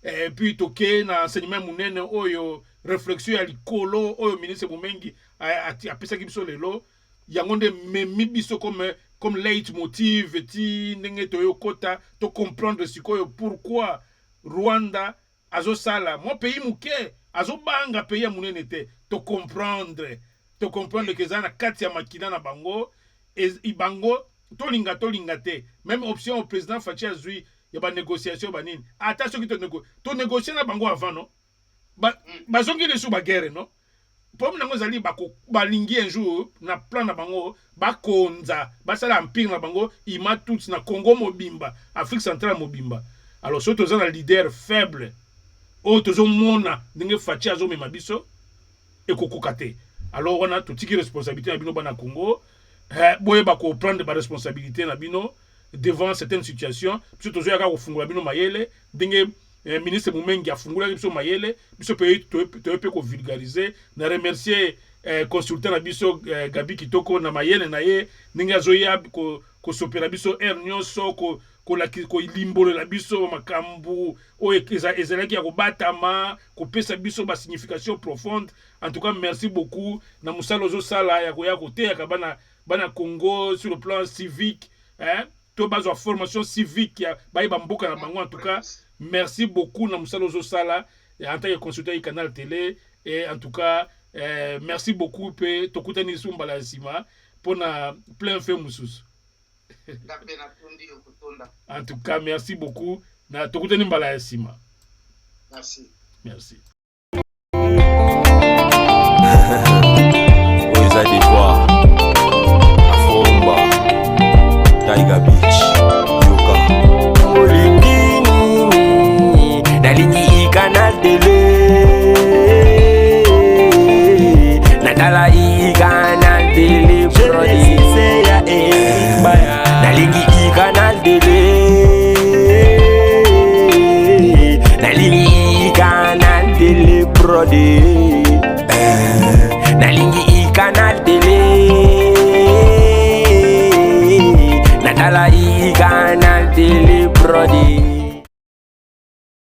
et puis to ke na enseignement mounene, oyo réflexion à l'icolo, oyo ministre Moumengi, a pesa kibiso lelo, yangonde memi biso comme leitmotiv, ti nenge toyo kota, to comprendre sikoyo pourquoi Rwanda azosala mon pays muke azobanga pays ya munene te to comprendre que zana kati ya makina na bango ibango tolinga te même option au président Fachi azui ya ba négociation banini attention ki to négocier na bango avant non bazongi le sous ba guerre non pour nango zali balingi un jour na plan na bango bakonza basala empire na bango ima tout na Congo mobimba Afrique centrale mobimba. Alors, si tu as un leader faible, ou tu as un Fachi azomema biso, et kokokate. Alors, on a toute responsabilité dans le Congo. Boye ba ko prendre ba responsabilité na bino devant certaines situations. Si tu as un fungula bino mayele, dingue ministre Moumengi a fungula biso mayele, biso peut ko vulgariser. Na remercier consultant na biso Gabi Kitoko na mayele na ye, dingue azoya ko sopera biso ernyoso ko limbolo la biso makambu o ezalaki ya kobatama ko pesa biso ba signification profonde. En tout cas, merci beaucoup na musalo zo sala ya koya kote ya bana Congo sur le plan civique, to bazo formation civique ya ba mboka na bango. En tout cas, merci beaucoup na musalo zo sala en tant que consultant du canal télé. Et en tout cas, merci beaucoup pe tokutani sumbala sima pona plein feu mususu. En tout cas, merci beaucoup. Na tokutani mbala sima. Merci. Merci. Oza d'Ivoire, Afromba, Taiga Beach, Yoka. Olindini, Daliki Canal Télé, Natala Canal Télé, Brody, Seya Baya, Daliki Canal Télé, Daliki Canal Télé, Brody. Nalingi Canal Télé, Natala Canal Télé, Brody.